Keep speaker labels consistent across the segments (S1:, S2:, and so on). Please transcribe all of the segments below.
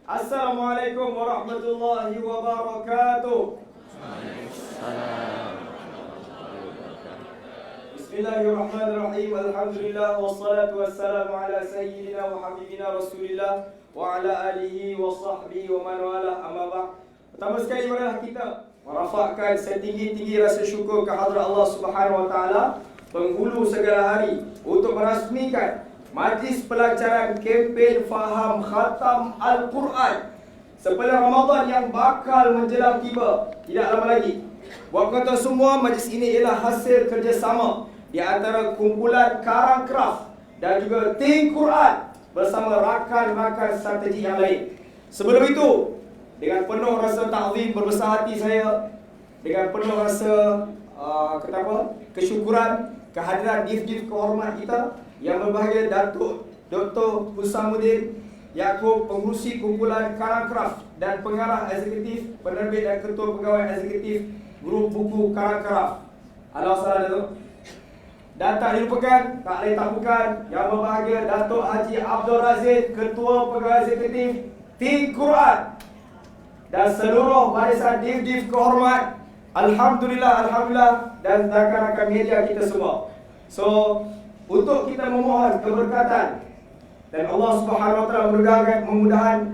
S1: Assalamualaikum warahmatullahi wabarakatuh. Bismillahirrahmanirrahim. Alhamdulillah wassalatu wassalamu ala sayyidina wa habibina Rasulillah wa ala alihi wa sahbihi wa man wala, amma ba'd. Pertama sekali marilah kita merafakkan setinggi-tinggi rasa syukur ke hadrat Allah Subhanahu wa taala, penghulu segala hari, untuk merasmikan majlis pelancaran kempen Faham Khatam Al-Quran sebelum Ramadan yang bakal menjelang tiba tidak lama lagi. Buat kata semua, majlis ini ialah hasil kerjasama di antara kumpulan Karang Craft dan juga tim Quran bersama rakan-rakan strategi yang lain. Sebelum itu, dengan penuh rasa ta'zim, berbesar hati saya, dengan penuh rasa kesyukuran kehadiran div-div kehormat kita yang berbahagia, Datuk Dr. Husamuddin Yaakob, pengurusi kumpulan Karang Craft dan pengarah eksekutif, penerbit dan ketua pegawai eksekutif grup buku Karang Craft. Alah salah Datuk. Dan tak dilupakan, tak lain tak bukan, yang berbahagia Datuk Haji Abdul Razid, ketua pegawai eksekutif tim Quran, dan seluruh barisan div-div kehormat. Alhamdulillah, Alhamdulillah, dan rakan-rakan media kita semua. So, untuk kita memohon keberkatan dan Allah Subhanahu wa taala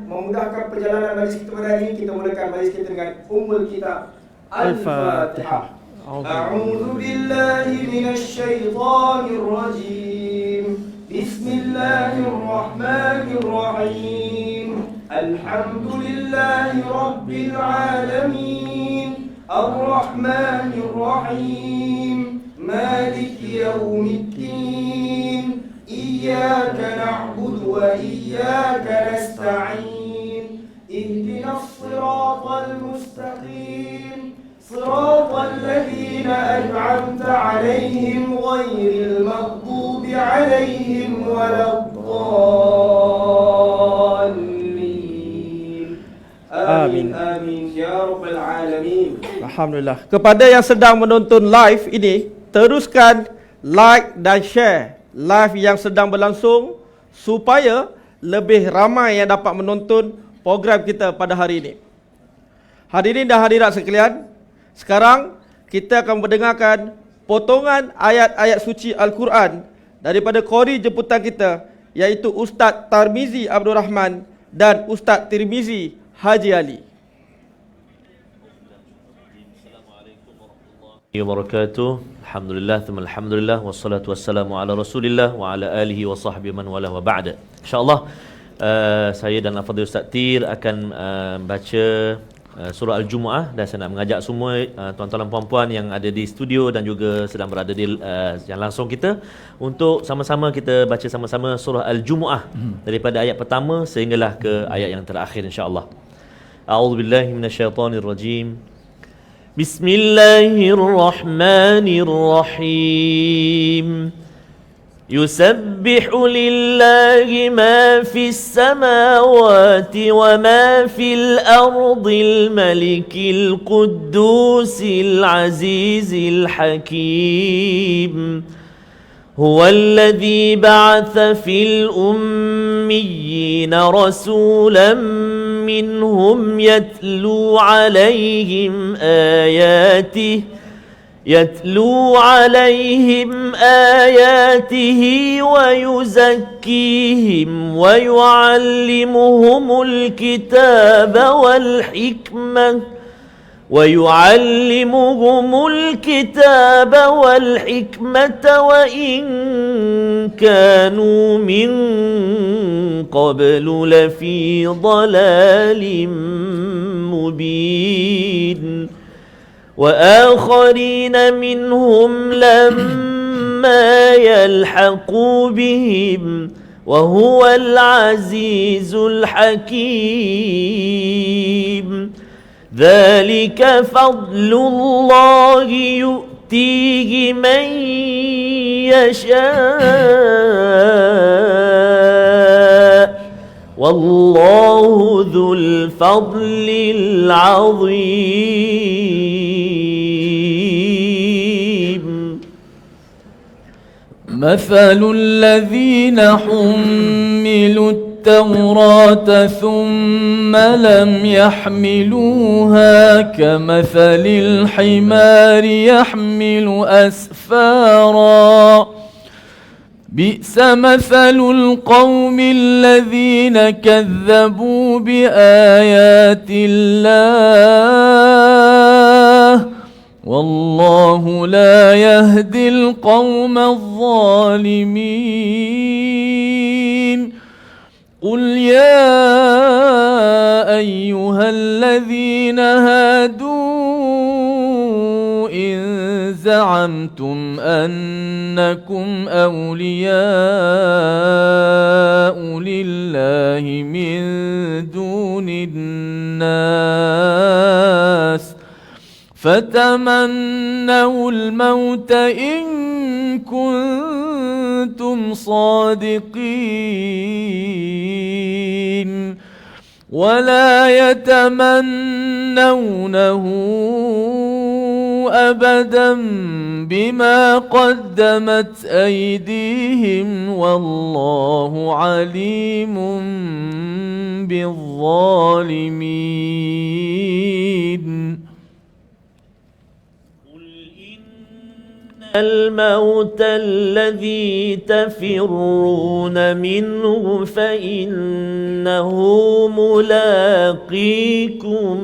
S1: memudahkan perjalanan majlis kita pada hari ini, kita mulakan majlis kita dengan ummul kitab Al-Fatihah. A'udzu billahi minasy syaithanir rajim. Bismillahirrahmanirrahim. Alhamdulillahi rabbil alamin. Ar-Rahmanir Rahim. Maliki yaumiddin. Iyyaka na'budu wa iyyaka nasta'in. Ihdinas siratal mustaqim. Siratal ladzina an'amta 'alaihim ghairil maghdubi 'alaihim waladdallin. Amin amin ya rabbal alamin.
S2: Alhamdulillah. Kepada yang sedang menonton live ini, teruskan like dan share live yang sedang berlangsung supaya lebih ramai yang dapat menonton program kita pada hari ini. Hadirin dan hadirat sekalian, sekarang kita akan mendengarkan potongan ayat-ayat suci Al-Quran daripada qori jemputan kita, iaitu Ustaz Tarmizi Abdul Rahman dan Ustaz Tirmizi Haji Ali.
S3: Wabarakatuh. Alhamdulillah, thumma alhamdulillah, wassalatu wassalamu ala rasulillah wa ala alihi wa sahbihi man wala wa ba'da. InsyaAllah saya dan Al-Fadhil Ustaz Tir akan baca surah Al-Jumu'ah, dan saya nak mengajak semua tuan-tuan dan puan-puan yang ada di studio dan juga sedang berada di yang langsung kita untuk sama-sama kita baca sama-sama surah Al-Jumu'ah daripada ayat pertama sehinggalah ke ayat yang terakhir insya-Allah. A'udzubillahi minasyaitonirrajim. Bismillahirrahmanirrahim. يسبح لله ما في السماوات وما في الأرض الملك القدوس العزيز الحكيم هو الذي بعث في الأميين رسولا منهم يتلو عليهم آياته ويزكيهم ويعلمهم الكتاب والحكمة وإن كانوا من قبل لفي ضلال مبين وآخرين منهم لما يلحقوا بهم وهو العزيز الحكيم ذلك فضل الله يؤتيه من يشاء والله ذو الفضل العظيم.
S4: مثل الذين حملوا التوراة ثم لم يحملوها كمثل الحمار يحمل أسفارا بئس مثل القوم الذين كذبوا بآيات الله والله لا يهدي القوم الظالمين. قل يا أيها الذين هادوا إن زعمتم أنكم أولياء لله من دون الناس فتمنوا الموت إن كنتم صادقين ولا يتمنونه أبدا بما قدمت أيديهم والله عليم بالظالمين.
S3: الموت الذي تفرون منه فإنه ملاقيكم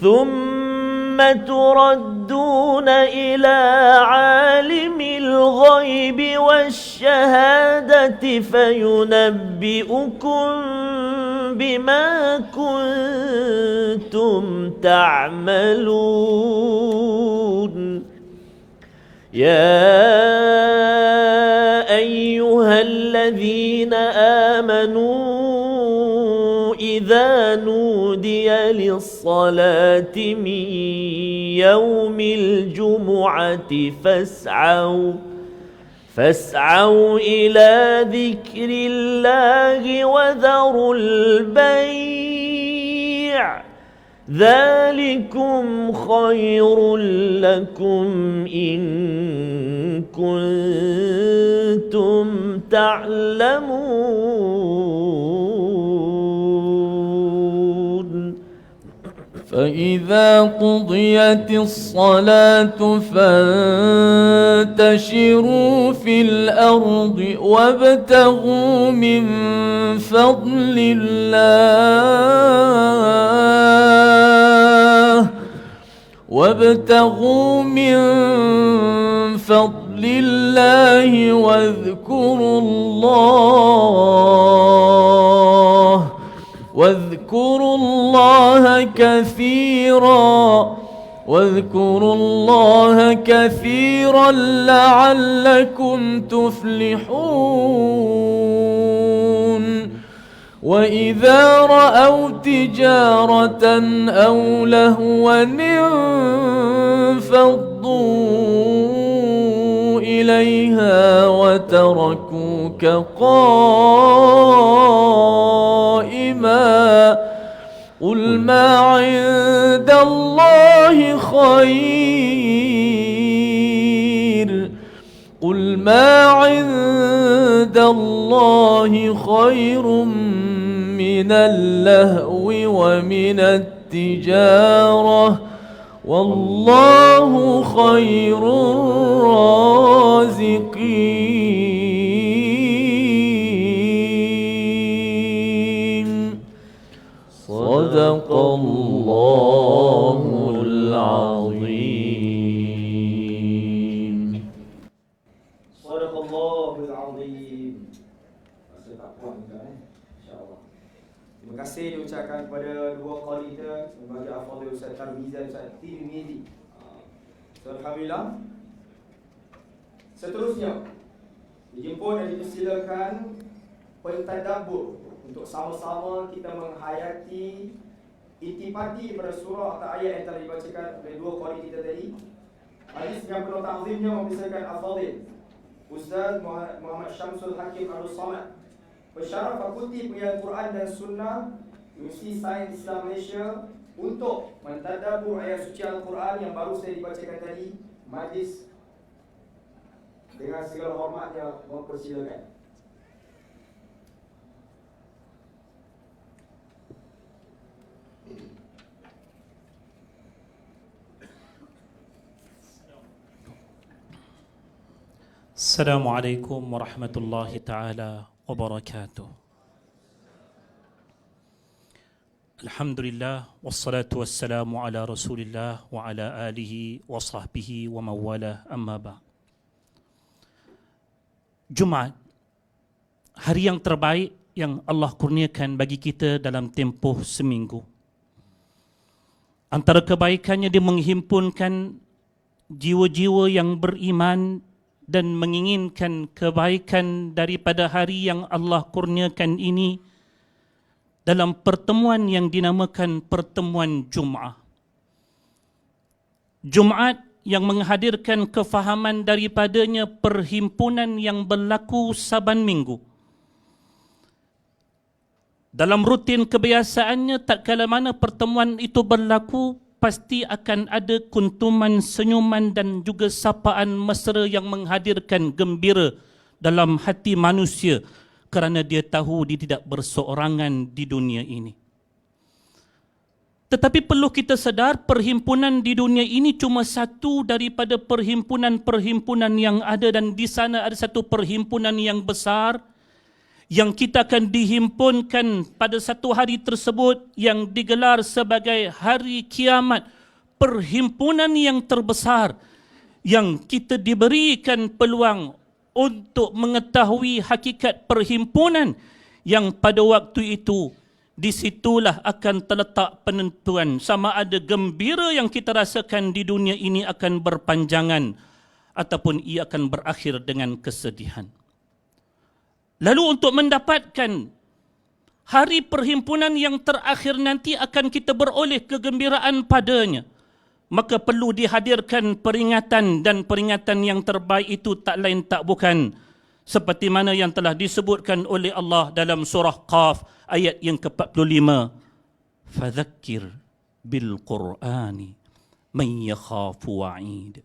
S3: ثم تردون إلى عالم الغيب والشهادة فينبئكم بما كنتم تعملون. يا أيها الذين آمنوا إذا نودي للصلاة من يوم الجمعة فاسعوا إلى ذكر الله وذروا البيع ذلكم خير لكم إن كنتم تعلمون.
S4: فإذا قضيت الصلاة فانتشروا في الأرض وابتغوا من فضل الله واذكروا الله كثيرا لعلكم تفلحون. وإذا رأوا تجارة أو لهوا انفضوا إليها وتركوك قائما قل ما عند الله خير من اللهو ومن التجارة والله خير الرازقين. صدق الله العظيم.
S1: صدق الله العظيم. Rasa tak puas juga insya-Allah. Terima kasih diucapkan kepada dua qari kita sebagai Al-Fadhil Ustaz Tarmizan Ustaz Tirmizi. Alhamdulillah. Seterusnya dijemput dan dipersilakan pentadabbur untuk sama-sama kita menghayati intipati pada surah atau ayat yang telah dibacakan oleh dua qari kita tadi. Hadis yang penuh ta'zimnya mempersilakan Al-Fadhil Ustaz Muhammad Syamsul Hakim Al-Samad, Pensyarah Fakulti Pengajian Quran dan Sunnah Universiti Sains Islam Malaysia, untuk mentadabbur ayat suci Al-Quran yang baru saya dibacakan tadi. Majlis dengan segala hormatnya mempersilakan.
S5: Assalamualaikum warahmatullahi taala wabarakatuh. Alhamdulillah wassalatu wassalamu ala Rasulillah wa ala alihi wa sahbihi wa mawala amma ba'. Jumaat, hari yang terbaik yang Allah kurniakan bagi kita dalam tempoh seminggu. Antara kebaikannya dia menghimpunkan jiwa-jiwa yang beriman dan menginginkan kebaikan daripada hari yang Allah kurniakan ini dalam pertemuan yang dinamakan pertemuan Jumaat. Jumaat yang menghadirkan kefahaman daripadanya perhimpunan yang berlaku saban minggu. Dalam rutin kebiasaannya, tak kala mana pertemuan itu berlaku, pasti akan ada kuntuman, senyuman dan juga sapaan mesra yang menghadirkan gembira dalam hati manusia kerana dia tahu dia tidak berseorangan di dunia ini. Tetapi perlu kita sedar, perhimpunan di dunia ini cuma satu daripada perhimpunan-perhimpunan yang ada, dan di sana ada satu perhimpunan yang besar yang kita akan dihimpunkan pada satu hari tersebut yang digelar sebagai hari kiamat, perhimpunan yang terbesar yang kita diberikan peluang untuk mengetahui hakikat perhimpunan yang pada waktu itu disitulah akan terletak penentuan sama ada gembira yang kita rasakan di dunia ini akan berpanjangan ataupun ia akan berakhir dengan kesedihan. Lalu untuk mendapatkan hari perhimpunan yang terakhir nanti akan kita beroleh kegembiraan padanya, maka perlu dihadirkan peringatan, dan peringatan yang terbaik itu tak lain tak bukan seperti mana yang telah disebutkan oleh Allah dalam surah Qaf ayat yang ke-45. Fadzakkir bil Qur'ani man yakhafu wa'id.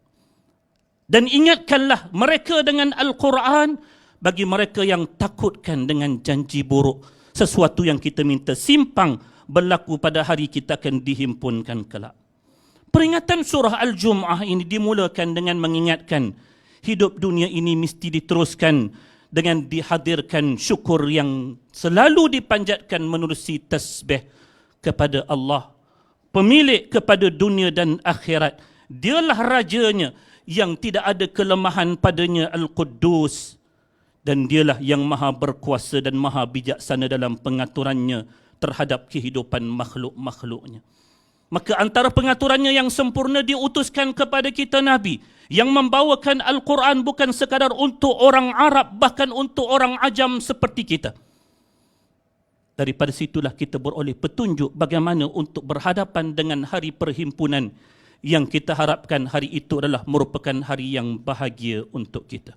S5: Dan ingatkanlah mereka dengan Al-Quran bagi mereka yang takutkan dengan janji buruk, sesuatu yang kita minta simpang berlaku pada hari kita akan dihimpunkan kelak. Peringatan surah Al-Jum'ah ini dimulakan dengan mengingatkan hidup dunia ini mesti diteruskan dengan dihadirkan syukur yang selalu dipanjatkan menerusi tasbih kepada Allah, pemilik kepada dunia dan akhirat. Dialah rajanya yang tidak ada kelemahan padanya, Al-Quddus. Dan dialah yang maha berkuasa dan maha bijaksana dalam pengaturannya terhadap kehidupan makhluk-makhluknya. Maka antara pengaturannya yang sempurna diutuskan kepada kita Nabi yang membawakan Al-Quran bukan sekadar untuk orang Arab, bahkan untuk orang ajam seperti kita. Daripada situlah kita beroleh petunjuk bagaimana untuk berhadapan dengan hari perhimpunan yang kita harapkan hari itu adalah merupakan hari yang bahagia untuk kita.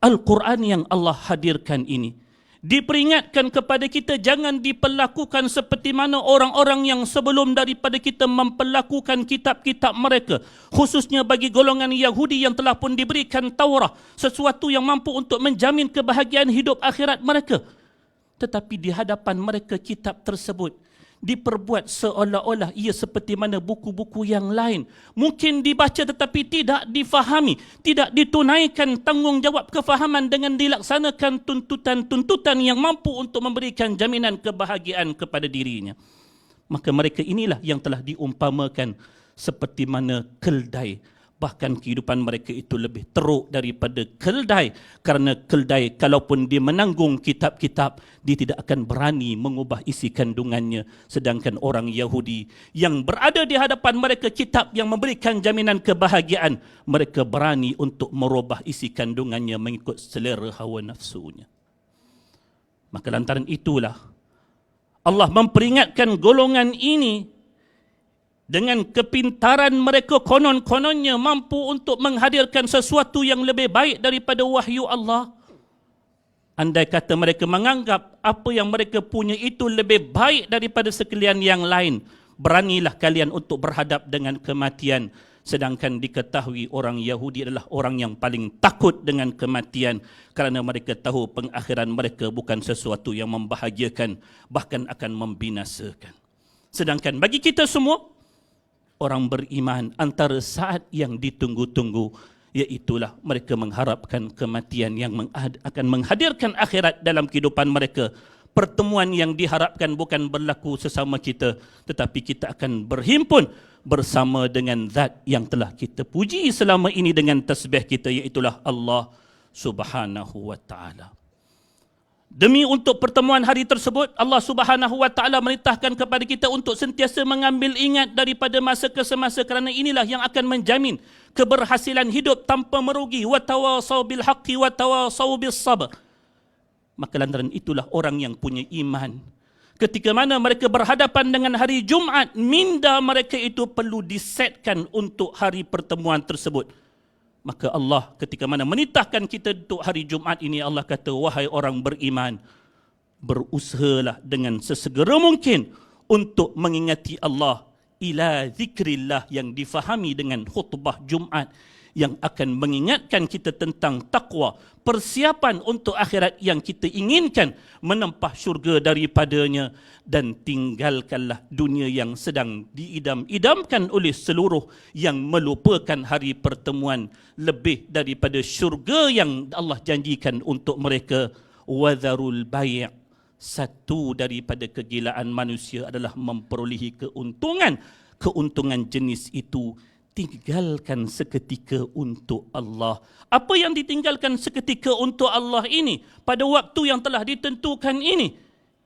S5: Al-Quran yang Allah hadirkan ini diperingatkan kepada kita jangan diperlakukan seperti mana orang-orang yang sebelum daripada kita memperlakukan kitab-kitab mereka, khususnya bagi golongan Yahudi yang telah pun diberikan Taurah, sesuatu yang mampu untuk menjamin kebahagiaan hidup akhirat mereka. Tetapi di hadapan mereka kitab tersebut diperbuat seolah-olah ia seperti mana buku-buku yang lain. Mungkin dibaca tetapi tidak difahami, tidak ditunaikan tanggungjawab kefahaman dengan dilaksanakan tuntutan-tuntutan yang mampu untuk memberikan jaminan kebahagiaan kepada dirinya. Maka mereka inilah yang telah diumpamakan seperti mana keldai. Bahkan kehidupan mereka itu lebih teruk daripada keldai. Kerana keldai kalaupun dia menanggung kitab-kitab, dia tidak akan berani mengubah isi kandungannya. Sedangkan orang Yahudi yang berada di hadapan mereka kitab yang memberikan jaminan kebahagiaan, mereka berani untuk merubah isi kandungannya mengikut selera hawa nafsunya. Maka lantaran itulah Allah memperingatkan golongan ini dengan kepintaran mereka konon-kononnya mampu untuk menghadirkan sesuatu yang lebih baik daripada wahyu Allah. Andai kata mereka menganggap apa yang mereka punya itu lebih baik daripada sekalian yang lain, beranilah kalian untuk berhadap dengan kematian. Sedangkan diketahui orang Yahudi adalah orang yang paling takut dengan kematian kerana mereka tahu pengakhiran mereka bukan sesuatu yang membahagiakan, bahkan akan membinasakan. Sedangkan bagi kita semua, orang beriman, antara saat yang ditunggu-tunggu Iaitulah mereka mengharapkan kematian yang akan menghadirkan akhirat dalam kehidupan mereka. Pertemuan yang diharapkan bukan berlaku sesama kita, tetapi kita akan berhimpun bersama dengan zat yang telah kita puji selama ini dengan tasbih kita, iaitulah Allah Subhanahu wa ta'ala. Demi untuk pertemuan hari tersebut, Allah Subhanahu wa ta'ala merintahkan kepada kita untuk sentiasa mengambil ingat daripada masa ke semasa, kerana inilah yang akan menjamin keberhasilan hidup tanpa merugi. Wa tawasau bil haqqi wa tawasau bis sabr. Maka lantaran itulah orang yang punya iman, ketika mana mereka berhadapan dengan hari Jumaat, minda mereka itu perlu disetkan untuk hari pertemuan tersebut. Maka Allah ketika mana menitahkan kita untuk hari Jumaat ini, Allah kata, wahai orang beriman, berusahalah dengan sesegera mungkin untuk mengingati Allah, ila zikrillah, yang difahami dengan khutbah Jumaat, yang akan mengingatkan kita tentang takwa, persiapan untuk akhirat yang kita inginkan, menempah syurga daripadanya, dan tinggalkanlah dunia yang sedang diidam-idamkan oleh seluruh yang melupakan hari pertemuan lebih daripada syurga yang Allah janjikan untuk mereka. Wadharul bai', satu daripada kegilaan manusia adalah memperolehi keuntungan jenis itu. Tinggalkan seketika untuk Allah. Apa yang ditinggalkan seketika untuk Allah ini pada waktu yang telah ditentukan ini,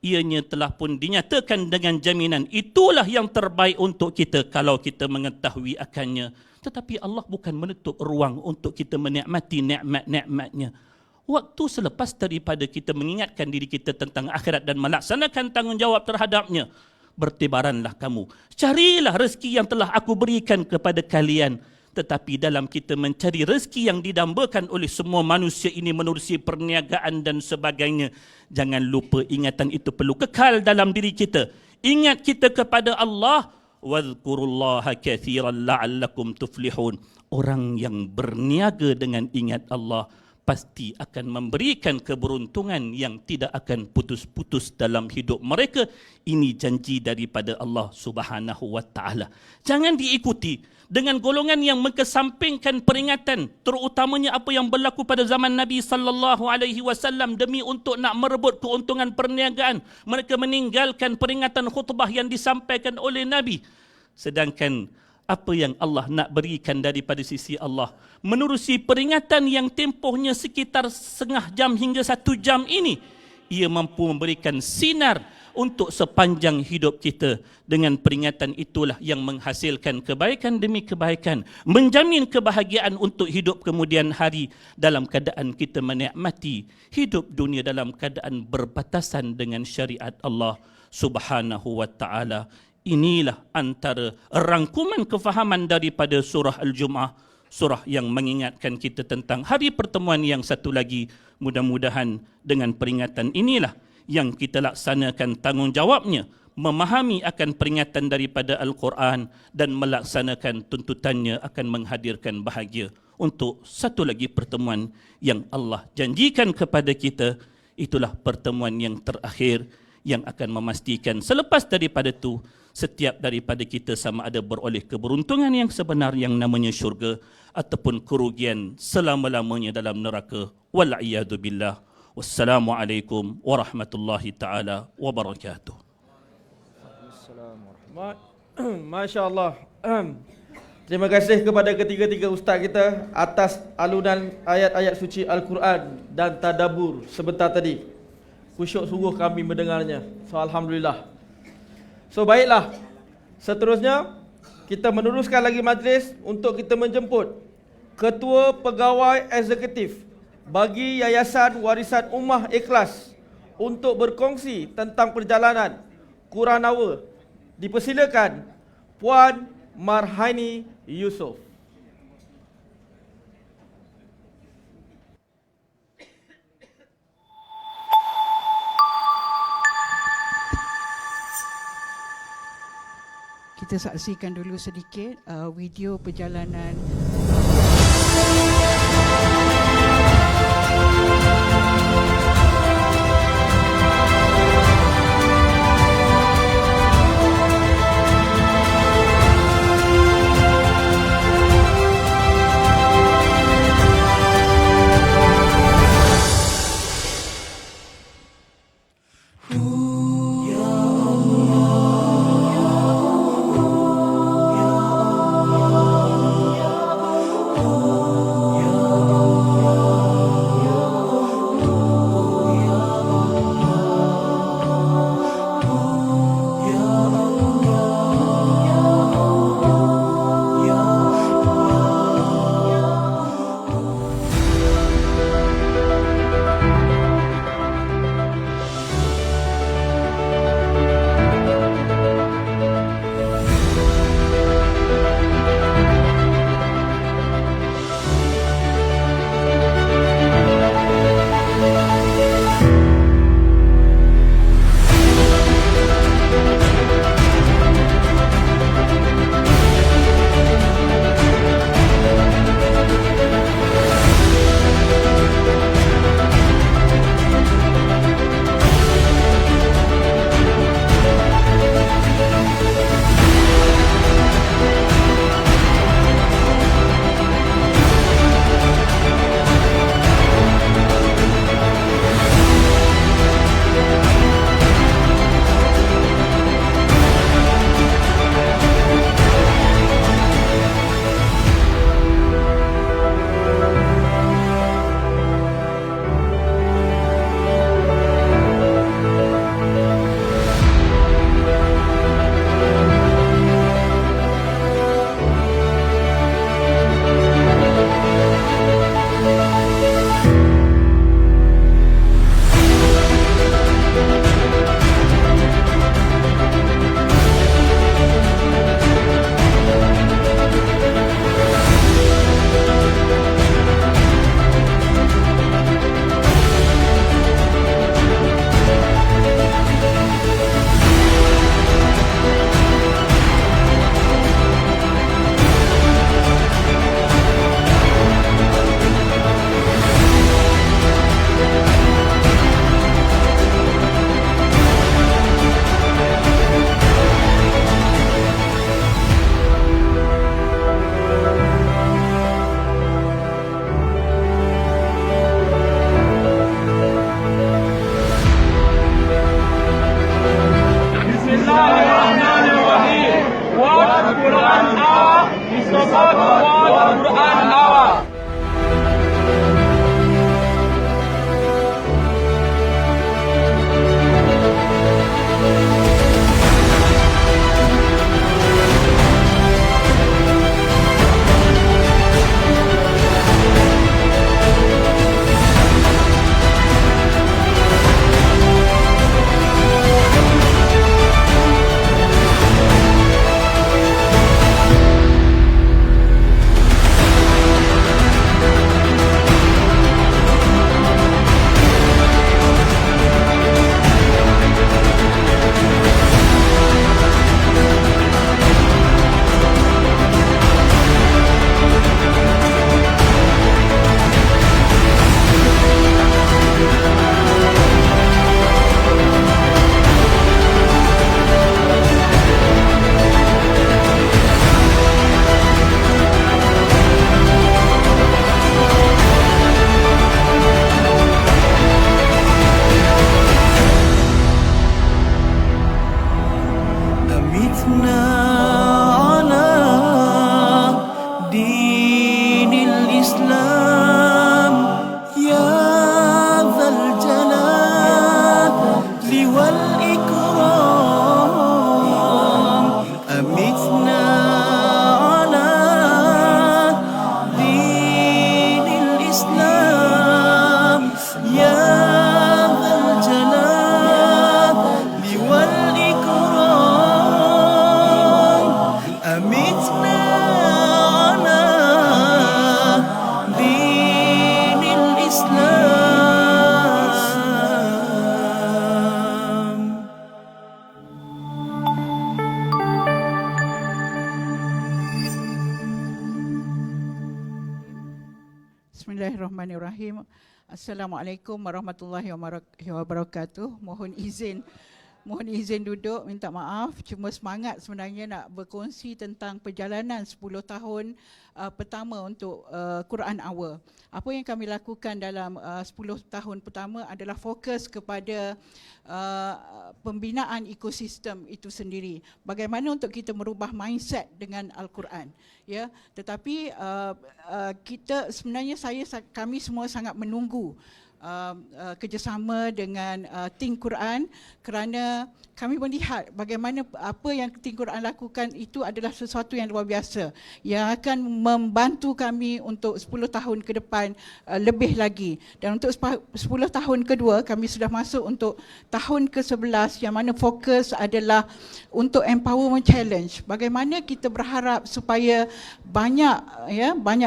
S5: ianya telah pun dinyatakan dengan jaminan itulah yang terbaik untuk kita kalau kita mengetahui akannya. Tetapi Allah bukan menutup ruang untuk kita menikmati nikmat-nikmatnya. Waktu selepas daripada kita mengingatkan diri kita tentang akhirat dan melaksanakan tanggungjawab terhadapnya, bertebaranlah kamu, carilah rezeki yang telah aku berikan kepada kalian. Tetapi dalam kita mencari rezeki yang didambakan oleh semua manusia ini menerusi perniagaan dan sebagainya, jangan lupa ingatan itu perlu kekal dalam diri kita. Ingat kita kepada Allah. Wadhkurullaha kathiran la'allakum tuflihun. Orang yang berniaga dengan ingat Allah pasti akan memberikan keberuntungan yang tidak akan putus-putus dalam hidup mereka. Ini janji daripada Allah Subhanahu wa ta'ala. Jangan diikuti dengan golongan yang mengesampingkan peringatan, terutamanya apa yang berlaku pada zaman Nabi sallallahu alaihi wasallam demi untuk nak merebut keuntungan perniagaan. Mereka meninggalkan peringatan khutbah yang disampaikan oleh Nabi. Sedangkan apa yang Allah nak berikan daripada sisi Allah, menerusi peringatan yang tempohnya sekitar setengah jam hingga 1 jam ini, ia mampu memberikan sinar untuk sepanjang hidup kita. Dengan peringatan itulah yang menghasilkan kebaikan demi kebaikan, menjamin kebahagiaan untuk hidup kemudian hari dalam keadaan kita menikmati hidup dunia dalam keadaan berbatasan dengan syariat Allah Subhanahu wa ta'ala. Inilah antara rangkuman kefahaman daripada surah Al-Jum'ah, surah yang mengingatkan kita tentang hari pertemuan yang satu lagi. Mudah-mudahan dengan peringatan inilah yang kita laksanakan tanggungjawabnya, memahami akan peringatan daripada Al-Quran dan melaksanakan tuntutannya akan menghadirkan bahagia untuk satu lagi pertemuan yang Allah janjikan kepada kita. Itulah pertemuan yang terakhir yang akan memastikan selepas daripada itu setiap daripada kita sama ada beroleh keberuntungan yang sebenar yang namanya syurga ataupun kerugian selama-lamanya dalam neraka. Wal'iyadu billah. Wassalamualaikum warahmatullahi ta'ala wabarakatuh.
S2: Masya Allah. Terima kasih kepada ketiga-tiga ustaz kita atas alunan ayat-ayat suci Al-Quran dan tadabbur sebentar tadi. Khusyuk sungguh kami mendengarnya. So alhamdulillah. So baiklah. Seterusnya kita meneruskan lagi majlis untuk kita menjemput Ketua Pegawai Eksekutif bagi Yayasan Warisan Ummah Ikhlas untuk berkongsi tentang perjalanan Kuranawa. Dipersilakan Puan Marhaini Yusof.
S6: Kita saksikan dulu sedikit video perjalanan
S4: الإسلام يا ذا الجلال والإكرام أمتنا على دين الإسلام يا ذا الجلال والإكرام أمتنا على دين الإسلام.
S6: Bismillahirrahmanirrahim. Assalamualaikum warahmatullahi wabarakatuh. Mohon izin duduk, minta maaf. Cuma semangat sebenarnya nak berkongsi tentang perjalanan 10 tahun pertama untuk Quran Hour. Apa yang kami lakukan dalam 10 tahun pertama adalah fokus kepada pembinaan ekosistem itu sendiri. Bagaimana untuk kita merubah mindset dengan Al-Quran. Ya, tetapi kita sebenarnya kami semua sangat menunggu kerjasama dengan Think Quran kerana kami melihat bagaimana apa yang Think Quran lakukan itu adalah sesuatu yang luar biasa yang akan membantu kami untuk 10 tahun ke depan lebih lagi. Dan untuk 10 tahun kedua kami sudah masuk untuk tahun ke-11 yang mana fokus adalah untuk Empowerment Challenge. Bagaimana kita berharap supaya banyak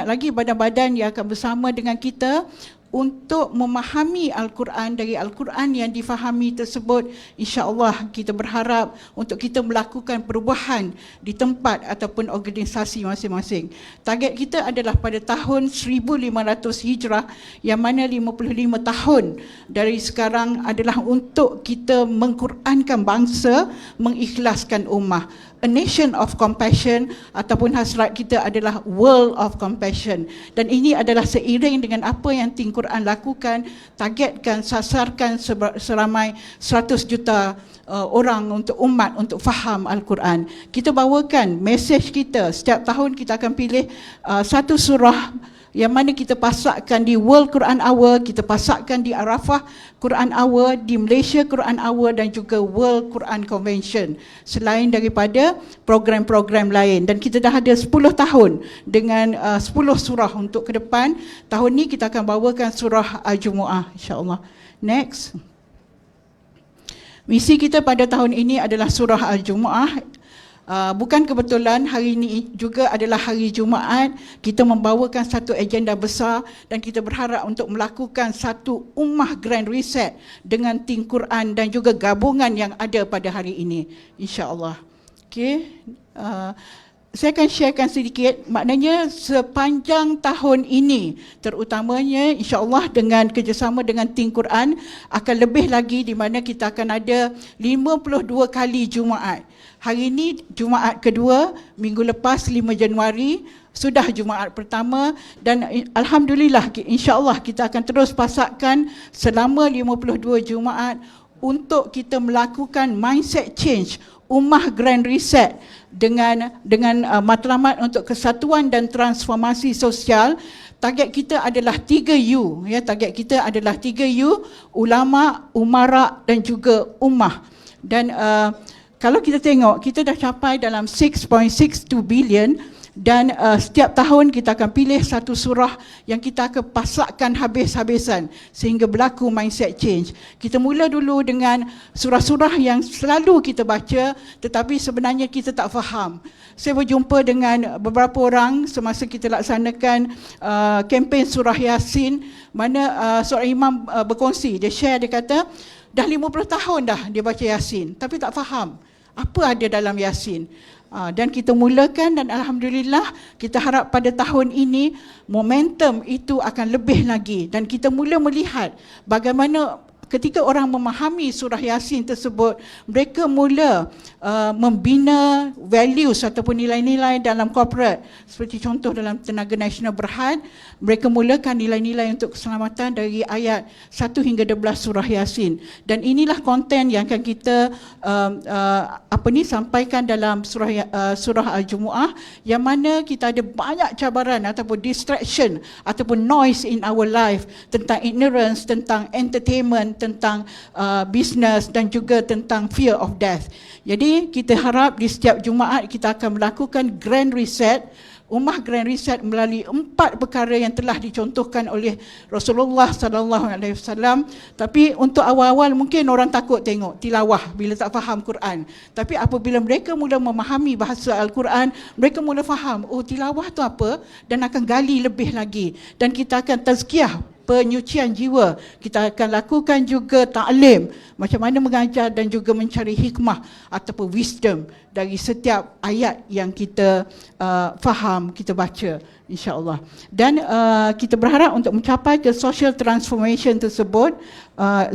S6: lagi badan-badan yang akan bersama dengan kita untuk memahami Al-Quran dari Al-Quran yang difahami tersebut. InsyaAllah kita berharap untuk kita melakukan perubahan di tempat ataupun organisasi masing-masing. Target kita adalah pada tahun 1500 Hijrah yang mana 55 tahun dari sekarang adalah untuk kita mengqurankan bangsa, mengikhlaskan ummah. A nation of compassion ataupun hasrat kita adalah world of compassion. Dan ini adalah seiring dengan apa yang Think Quran lakukan, targetkan, sasarkan seramai 100 juta orang untuk umat untuk faham Al-Quran. Kita bawakan mesej kita, setiap tahun kita akan pilih satu surah yang mana kita pasakkan di World Quran Hour, kita pasakkan di Arafah Quran Hour, di Malaysia Quran Hour dan juga World Quran Convention, selain daripada program-program lain. Dan kita dah ada 10 tahun dengan 10 surah untuk ke depan. Tahun ni kita akan bawakan surah Al-Jumu'ah, insyaAllah. Next. Misi kita pada tahun ini adalah surah Al-Jumu'ah. Bukan kebetulan hari ini juga adalah hari Jumaat, kita membawakan satu agenda besar dan kita berharap untuk melakukan satu ummah grand reset dengan Think Quran dan juga gabungan yang ada pada hari ini, insya-Allah. Okey, saya akan sharekan sedikit, maknanya sepanjang tahun ini terutamanya insya-Allah dengan kerjasama dengan Think Quran akan lebih lagi di mana kita akan ada 52 kali Jumaat. Hari ini Jumaat kedua, minggu lepas 5 Januari sudah Jumaat pertama dan alhamdulillah insya-Allah kita akan terus pasakkan selama 52 Jumaat untuk kita melakukan mindset change, ummah grand reset dengan matlamat untuk kesatuan dan transformasi sosial. Target kita adalah 3U, ya, target kita adalah 3U, ulama, umara dan juga ummah. Dan kalau kita tengok, kita dah capai dalam 6.62 billion dan setiap tahun kita akan pilih satu surah yang kita akan pasakkan habis-habisan sehingga berlaku mindset change. Kita mula dulu dengan surah-surah yang selalu kita baca tetapi sebenarnya kita tak faham. Saya berjumpa dengan beberapa orang semasa kita laksanakan kempen surah Yasin, mana seorang imam berkongsi, dia share, dia kata dah 50 tahun dah dia baca Yasin tapi tak faham apa ada dalam Yasin. Dan kita mulakan dan alhamdulillah kita harap pada tahun ini momentum itu akan lebih lagi dan kita mula melihat bagaimana ketika orang memahami surah Yasin tersebut, mereka mula membina values ataupun nilai-nilai dalam corporate. Seperti contoh dalam Tenaga Nasional Berhad, mereka mulakan nilai-nilai untuk keselamatan dari ayat 1 hingga 12 surah Yasin. Dan inilah konten yang akan kita sampaikan dalam surah Al-Jumu'ah, yang mana kita ada banyak cabaran ataupun distraction ataupun noise in our life, tentang ignorance, tentang entertainment, tentang business dan juga tentang fear of death. Jadi kita harap di setiap Jumaat kita akan melakukan grand reset, grand reset melalui 4 perkara yang telah dicontohkan oleh Rasulullah sallallahu alaihi wasallam. Tapi untuk awal-awal mungkin orang takut tengok tilawah bila tak faham Quran. Tapi apabila mereka mula memahami bahasa Al-Quran, mereka mula faham, oh tilawah tu apa, dan akan gali lebih lagi. Dan kita akan tazkiyah, penyucian jiwa. Kita akan lakukan juga ta'lim, macam mana mengajar dan juga mencari hikmah ataupun wisdom dari setiap ayat yang kita faham, kita baca, insya-Allah. Dan kita berharap untuk mencapai ke social transformation tersebut,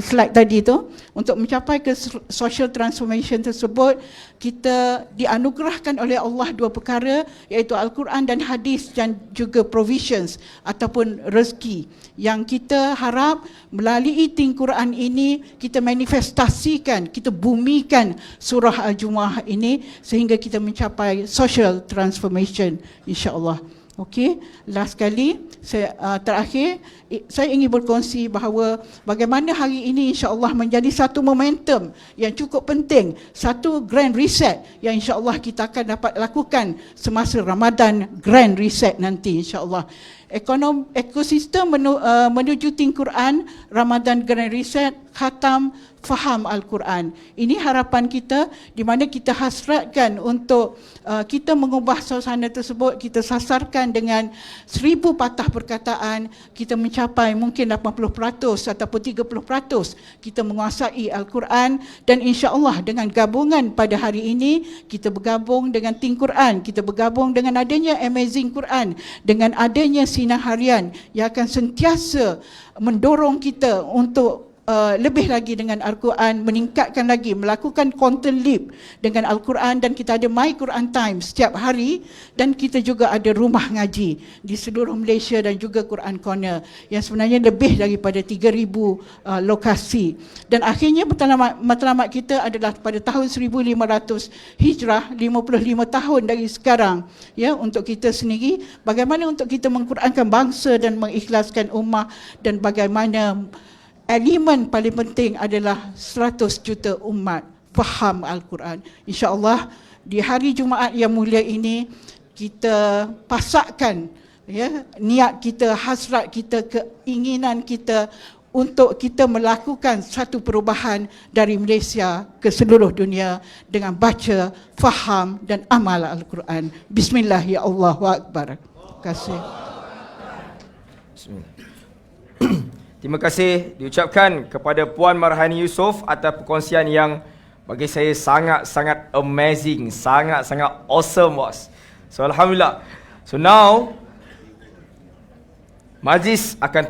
S6: slide tadi tu, untuk mencapai ke social transformation tersebut, kita dianugerahkan oleh Allah 2 perkara, iaitu Al-Quran dan hadis, dan juga provisions ataupun rezeki, yang kita harap melalui Quran ini kita manifestasikan, kita bumikan surah Al-Jumu'ah ini sehingga kita mencapai social transformation, insya-Allah. Okey, last kali terakhir saya ingin berkongsi bahawa bagaimana hari ini insya-Allah menjadi satu momentum yang cukup penting, satu grand reset yang insya-Allah kita akan dapat lakukan semasa Ramadan grand reset nanti, insya-Allah. Ekosistem menuju Quran, Ramadan grand reset, khatam, faham Al-Quran. Ini harapan kita, di mana kita hasratkan untuk kita mengubah suasana tersebut. Kita sasarkan dengan 1000 patah perkataan, kita mencapai mungkin 80% ataupun 30% kita menguasai Al-Quran. Dan insya-Allah dengan gabungan pada hari ini, kita bergabung dengan Quran, kita bergabung dengan adanya Amazing Quran, dengan adanya Sinar Harian yang akan sentiasa mendorong kita untuk lebih lagi dengan Al-Quran, meningkatkan lagi, melakukan content leap dengan Al-Quran. Dan kita ada My Quran Time setiap hari, dan kita juga ada rumah ngaji di seluruh Malaysia dan juga Quran Corner yang sebenarnya lebih daripada 3,000 lokasi. Dan akhirnya matlamat kita adalah pada tahun 1500 Hijrah, 55 tahun dari sekarang, ya, untuk kita sendiri, bagaimana untuk kita mengqurankan bangsa dan mengikhlaskan ummah, dan bagaimana elemen paling penting adalah 100 juta umat faham Al-Quran. InsyaAllah di hari Jumaat yang mulia ini, kita pasakkan, ya, niat kita, hasrat kita, keinginan kita untuk kita melakukan satu perubahan dari Malaysia ke seluruh dunia dengan baca, faham dan amal Al-Quran. Bismillah, ya Allahu Akbar. Terima kasih.
S1: Bismillah. Terima kasih diucapkan kepada Puan Marhani Yusof atas perkongsian yang bagi saya sangat-sangat amazing, sangat-sangat awesome, was. So alhamdulillah. So now majlis akan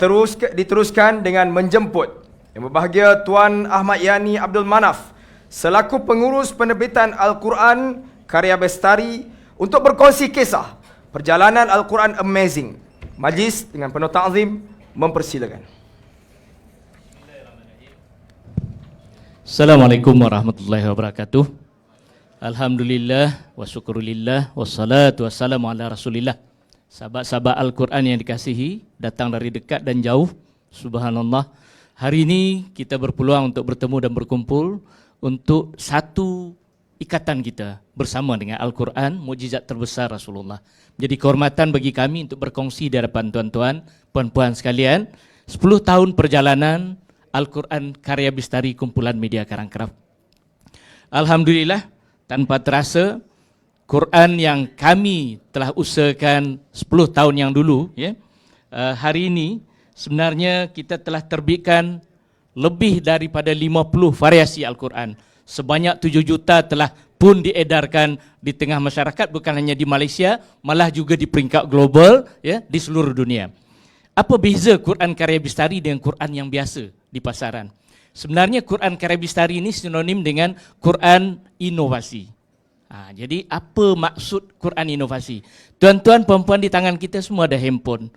S1: diteruskan dengan menjemput Yang berbahagia Tuan Ahmad Yani Abdul Manaf selaku pengurus penerbitan Al-Quran Karya Bestari untuk berkongsi kisah perjalanan Al-Quran Amazing. Majlis dengan penuh ta'zim mempersilakan.
S5: Assalamualaikum warahmatullahi wabarakatuh. Alhamdulillah wa syukurillah wassalatu wassalamu ala Rasulillah. Sahabat-sahabat Al-Quran yang dikasihi, datang dari dekat dan jauh, subhanallah. Hari ini kita berpeluang untuk bertemu dan berkumpul untuk satu ikatan kita bersama dengan Al-Quran, mukjizat terbesar Rasulullah. Jadi kehormatan bagi kami untuk berkongsi di hadapan tuan-tuan, puan-puan sekalian, 10 tahun perjalanan Al-Quran Karya Bestari kumpulan media Karangkraf. Alhamdulillah, tanpa terasa Quran yang kami telah usahakan 10 tahun yang dulu, ya, hari ini sebenarnya kita telah terbitkan lebih daripada 50 variasi Al-Quran. Sebanyak 7 juta telah pun diedarkan di tengah masyarakat, bukan hanya di Malaysia, malah juga di peringkat global, ya, di seluruh dunia. Apa beza Quran Karya Bestari dengan Quran yang biasa di pasaran? Sebenarnya Quran Karya Bistari ini sinonim dengan Quran inovasi. Jadi apa maksud Quran inovasi? Tuan-tuan, puan-puan, di tangan kita semua ada handphone.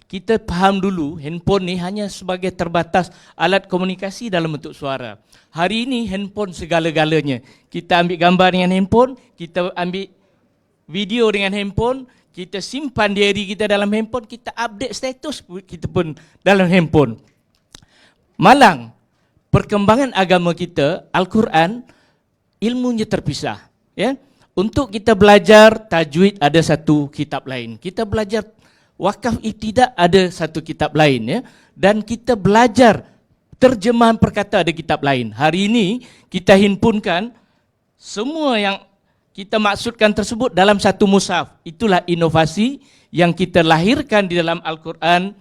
S5: Kita faham dulu handphone ni hanya sebagai terbatas alat komunikasi dalam bentuk suara. Hari ini handphone segala-galanya. Kita ambil gambar dengan handphone, kita ambil video dengan handphone, kita simpan diary kita dalam handphone, kita update status kita pun dalam handphone. Malang perkembangan agama kita, Al-Quran, ilmunya terpisah. Ya, untuk kita belajar tajwid ada satu kitab lain. Kita belajar wakaf ibtidak ada satu kitab lain, ya. Dan kita belajar terjemahan perkata ada kitab lain. Hari ini kita himpunkan semua yang kita maksudkan tersebut dalam satu mushaf. Itulah inovasi yang kita lahirkan di dalam Al-Quran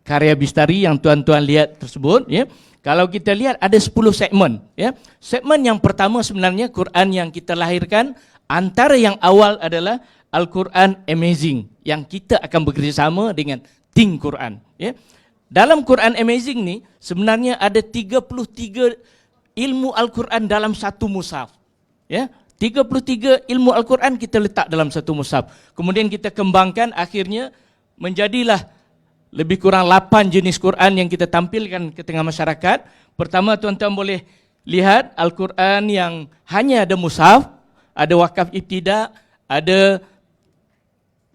S5: Karya Bistari yang tuan-tuan lihat tersebut, ya. Kalau kita lihat ada 10 segmen, ya. Segmen yang pertama sebenarnya Quran yang kita lahirkan, antara yang awal adalah Al-Quran Amazing yang kita akan bekerjasama dengan Think Quran, ya. Dalam Quran Amazing ni sebenarnya ada 33 ilmu Al-Quran dalam satu mushaf, ya. 33 ilmu Al-Quran kita letak dalam satu mushaf. Kemudian kita kembangkan, akhirnya menjadilah lebih kurang 8 jenis Quran yang kita tampilkan ke tengah masyarakat. Pertama, tuan-tuan boleh lihat Al-Quran yang hanya ada mushaf, ada wakaf ibtidak, ada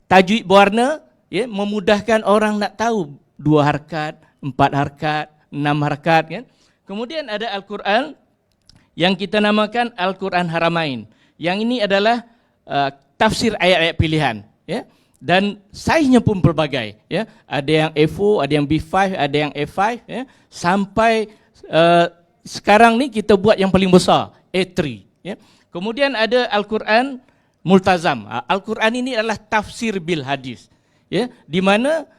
S5: tajwid berwarna, ya, memudahkan orang nak tahu 2 harakat, 4 harakat, 6 harakat, kan. Kemudian ada Al-Quran yang kita namakan Al-Quran Haramain. Yang ini adalah tafsir ayat-ayat pilihan, ya. Dan saiznya pun pelbagai, ya. Ada yang A4, ada yang B5, ada yang A5, ya. Sampai sekarang ni kita buat yang paling besar, A3, ya. Kemudian ada Al-Quran Multazam. Al-Quran ini adalah tafsir bil hadis, ya, di mana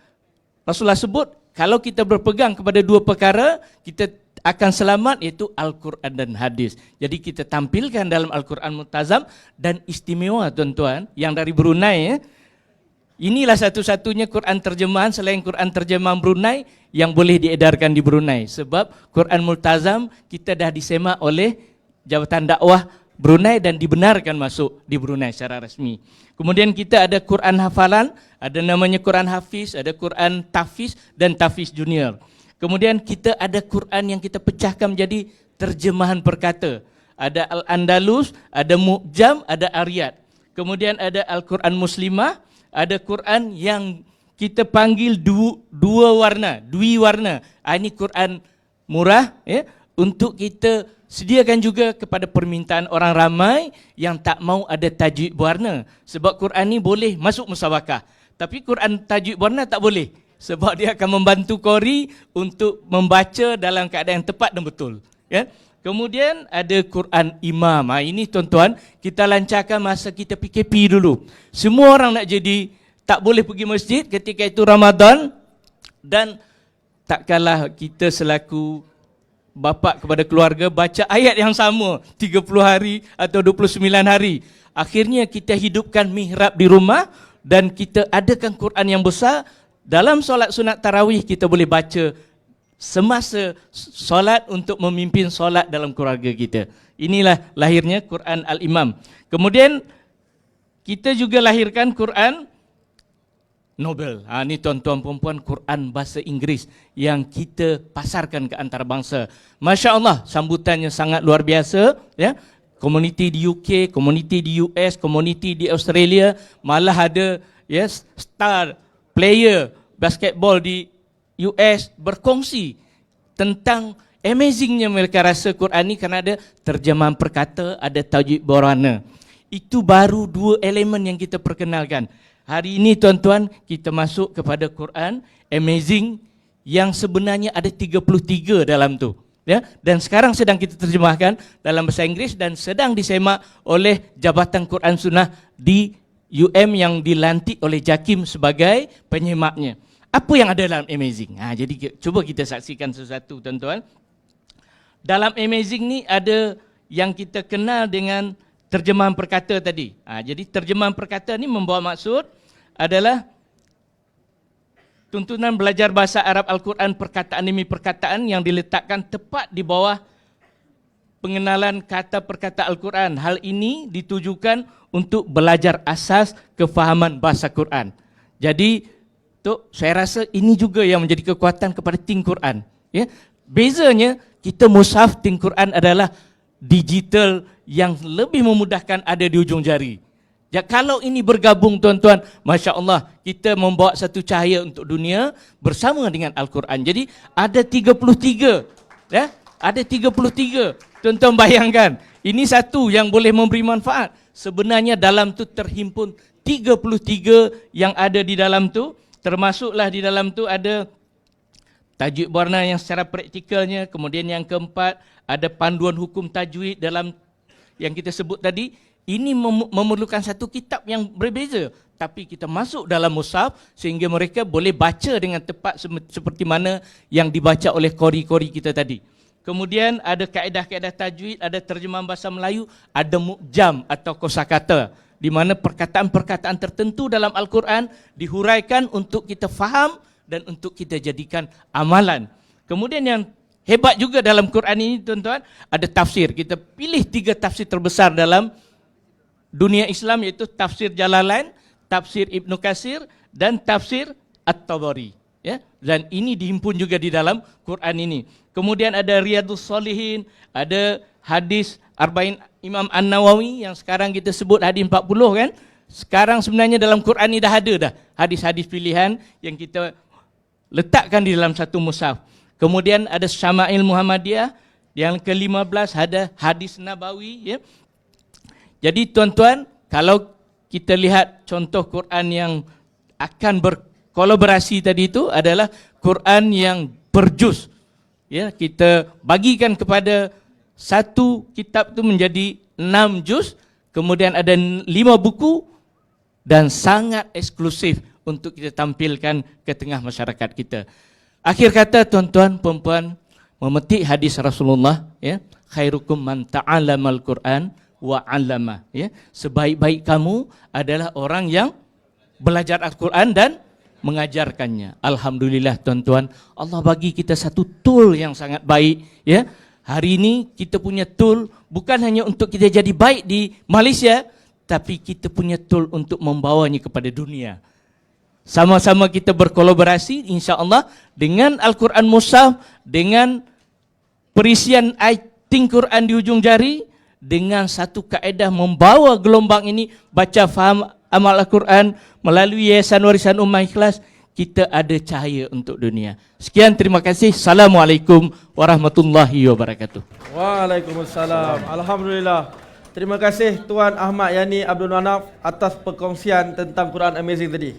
S5: Rasulullah sebut kalau kita berpegang kepada 2 perkara kita akan selamat, iaitu Al-Quran dan hadis. Jadi kita tampilkan dalam Al-Quran Multazam, dan istimewa tuan-tuan yang dari Brunei, ya. Inilah satu-satunya Quran terjemahan selain Quran terjemahan Brunei yang boleh diedarkan di Brunei. Sebab Quran Multazam kita dah disemak oleh Jabatan Dakwah Brunei dan dibenarkan masuk di Brunei secara resmi. Kemudian kita ada Quran hafalan, ada namanya Quran Hafiz, ada Quran Tafiz dan Tafiz Junior. Kemudian kita ada Quran yang kita pecahkan menjadi terjemahan perkata. Ada Al-Andalus, ada Mu'jam, ada Aryat. Kemudian ada Al-Quran Muslimah, ada Quran yang kita panggil dua warna, dwi warna. Ini Quran murah, ya, untuk kita sediakan juga kepada permintaan orang ramai yang tak mau ada tajwid berwarna. Sebab Quran ni boleh masuk musabakah, tapi Quran tajwid berwarna tak boleh. Sebab dia akan membantu qari untuk membaca dalam keadaan yang tepat dan betul, ya. Kemudian ada Quran Imam. Ini tuan-tuan, kita lancarkan masa kita PKP dulu. Semua orang nak jadi, tak boleh pergi masjid ketika itu Ramadan, dan tak kalah kita selaku bapa kepada keluarga baca ayat yang sama 30 hari atau 29 hari. Akhirnya kita hidupkan mihrab di rumah dan kita adakan Quran yang besar. Dalam solat sunat tarawih kita boleh baca semasa solat untuk memimpin solat dalam keluarga kita. Inilah lahirnya Quran Al-Imam. Kemudian kita juga lahirkan Quran Nobel. Ini tuan-tuan perempuan, Quran bahasa Inggeris yang kita pasarkan ke antarabangsa. Masya Allah, sambutannya sangat luar biasa, ya. Komuniti di UK, komuniti di US, komuniti di Australia, malah ada, yes, star player basketball di US berkongsi tentang amazingnya mereka rasa Quran ni kerana ada terjemahan perkata, ada tajwid berwarna. Itu baru 2 elemen yang kita perkenalkan. Hari ini tuan-tuan kita masuk kepada Quran Amazing yang sebenarnya ada 33 dalam tu, ya. Dan sekarang sedang kita terjemahkan dalam bahasa Inggeris dan sedang disemak oleh Jabatan Quran Sunnah di UM yang dilantik oleh JAKIM sebagai penyemaknya. Apa yang ada dalam Amazing? Jadi cuba kita saksikan sesuatu tuan-tuan. Dalam Amazing ni ada yang kita kenal dengan terjemahan perkata tadi. Jadi terjemahan perkata ni membawa maksud adalah tuntunan belajar bahasa Arab Al-Quran perkataan demi perkataan yang diletakkan tepat di bawah pengenalan kata perkata Al-Quran. Hal ini ditujukan untuk belajar asas kefahaman bahasa Quran. Jadi, saya rasa ini juga yang menjadi kekuatan kepada Think Quran. Ya. Bezanya, kita mushaf Think Quran adalah digital yang lebih memudahkan ada di ujung jari. Ya, kalau ini bergabung tuan-tuan, Masya Allah, kita membawa satu cahaya untuk dunia bersama dengan Al-Quran. Jadi ada 33, ya, ada 33. Tuan-tuan bayangkan, ini satu yang boleh memberi manfaat. Sebenarnya dalam tu terhimpun 33 yang ada di dalam tu, termasuklah di dalam tu ada tajuk warna yang secara praktikalnya, kemudian yang keempat ada panduan hukum tajwid dalam yang kita sebut tadi. Ini memerlukan satu kitab yang berbeza, tapi kita masuk dalam mushaf sehingga mereka boleh baca dengan tepat seperti mana yang dibaca oleh qori-qori kita tadi. Kemudian ada kaedah-kaedah tajwid, ada terjemahan bahasa Melayu, ada mu'jam atau kosakata, di mana perkataan-perkataan tertentu dalam Al-Quran dihuraikan untuk kita faham dan untuk kita jadikan amalan. Kemudian yang hebat juga dalam Quran ini tuan-tuan, ada tafsir. Kita pilih 3 tafsir terbesar dalam dunia Islam, iaitu tafsir Jalalain, tafsir Ibnu Katsir dan tafsir At-Tabari. Ya, dan ini dihimpun juga di dalam Quran ini. Kemudian ada Riyadhus Shalihin, ada hadis Arba'in Imam An-Nawawi yang sekarang kita sebut hadis 40 kan. Sekarang sebenarnya dalam Quran ini dah ada dah hadis-hadis pilihan yang kita letakkan di dalam satu mushaf. Kemudian ada Syama'il Muhammadiyah, yang ke-15 ada hadis Nabawi, ya. Jadi tuan-tuan, kalau kita lihat contoh Quran yang akan berkolaborasi tadi itu adalah Quran yang berjuz. Ya, kita bagikan kepada satu kitab itu menjadi 6 juz, kemudian ada 5 buku dan sangat eksklusif untuk kita tampilkan ke tengah masyarakat kita. Akhir kata tuan-tuan, perempuan, memetik hadis Rasulullah, ya, khairukum man ta'allamal Quran wa 'allama, ya. Sebaik-baik kamu adalah orang yang belajar Al-Quran dan mengajarkannya. Alhamdulillah tuan-tuan, Allah bagi kita satu tool yang sangat baik, ya. Hari ini kita punya tool bukan hanya untuk kita jadi baik di Malaysia, tapi kita punya tool untuk membawanya kepada dunia. Sama-sama kita berkolaborasi insya-Allah dengan Al-Quran Mushaf, dengan perisian Think Quran di ujung jari, dengan satu kaedah membawa gelombang ini baca faham amal Al-Quran melalui Yayasan Warisan Ummah Ikhlas, kita ada cahaya untuk dunia. Sekian, terima kasih. Assalamualaikum warahmatullahi wabarakatuh.
S2: Waalaikumsalam. Alhamdulillah. Terima kasih Tuan Ahmad Yani Abdul Manaf atas perkongsian tentang Quran Amazing tadi.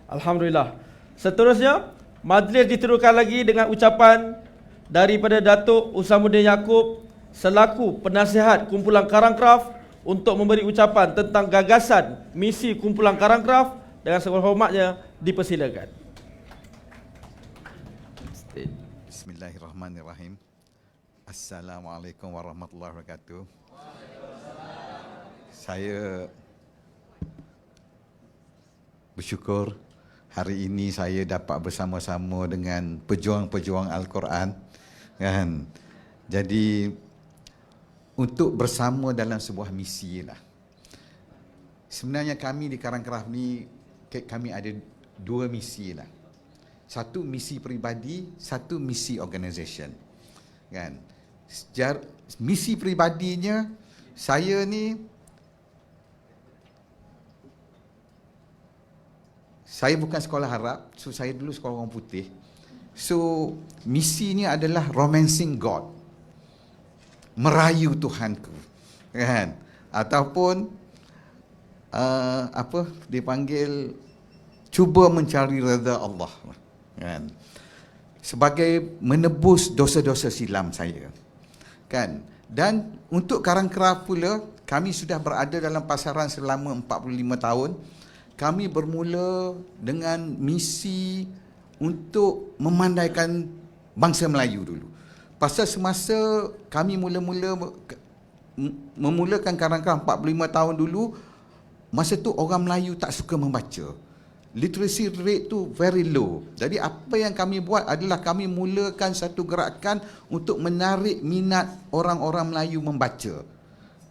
S2: Alhamdulillah. Seterusnya, majlis diteruskan lagi dengan ucapan daripada Datuk Usamuddin Yaakob selaku penasihat kumpulan Karangkraf untuk memberi ucapan tentang gagasan misi kumpulan Karangkraf. Dengan segala hormatnya dipersilakan.
S7: Bismillahirrahmanirrahim. Assalamualaikum warahmatullahi wabarakatuh. Saya bersyukur hari ini saya dapat bersama-sama dengan pejuang-pejuang Al-Quran, kan. Jadi untuk bersama dalam sebuah misi lah. Sebenarnya kami di Karangkraf ni kami ada 2 misi lah. Satu misi peribadi, satu misi organisation, kan. Misi peribadinya, saya ni saya bukan sekolah Arab, so saya dulu sekolah orang putih. So misinya adalah romancing God, merayu Tuhanku, kan, ataupun dipanggil cuba mencari redha Allah, kan, sebagai menebus dosa-dosa silam saya, kan. Dan untuk Karangkraf pula, kami sudah berada dalam pasaran selama 45 tahun. Kami bermula dengan misi untuk memandaikan bangsa Melayu dulu. Pasal semasa kami memulakan Karangkraf 45 tahun dulu, masa tu orang Melayu tak suka membaca. literacy rate tu very low. Jadi apa yang kami buat adalah kami mulakan satu gerakan untuk menarik minat orang-orang Melayu membaca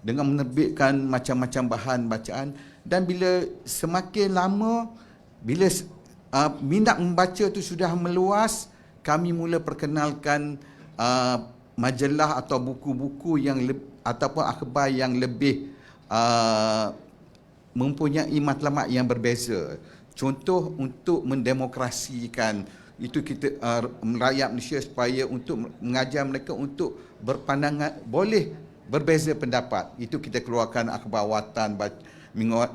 S7: dengan menerbitkan macam-macam bahan bacaan. Dan bila semakin lama, bila minat membaca tu sudah meluas, kami mula perkenalkan majalah atau buku-buku yang ataupun akhbar yang lebih mempunyai matlamat yang berbeza. Contoh, untuk mendemokrasikan itu, kita rakyat Malaysia, supaya untuk mengajar mereka untuk berpandangan, boleh berbeza pendapat. Itu kita keluarkan akhbar watan,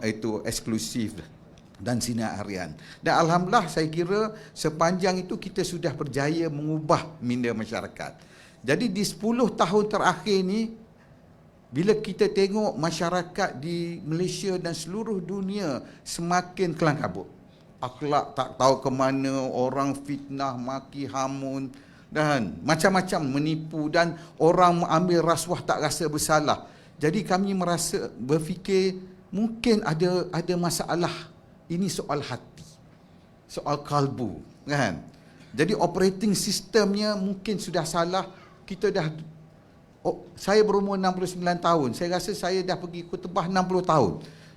S7: itu eksklusif dan sinar harian. Dan alhamdulillah saya kira sepanjang itu kita sudah berjaya mengubah minda masyarakat. Jadi di 10 tahun terakhir ni, bila kita tengok masyarakat di Malaysia dan seluruh dunia semakin kelang kabut. Akhlak tak tahu ke mana, orang fitnah, maki, hamun dan macam-macam menipu, dan orang mengambil rasuah tak rasa bersalah. Jadi kami merasa berfikir mungkin ada masalah. Ini soal hati, soal kalbu, kan? Jadi operating sistemnya mungkin sudah salah. Kita dah saya berumur 69 tahun. Saya rasa saya dah pergi khutbah 60 tahun.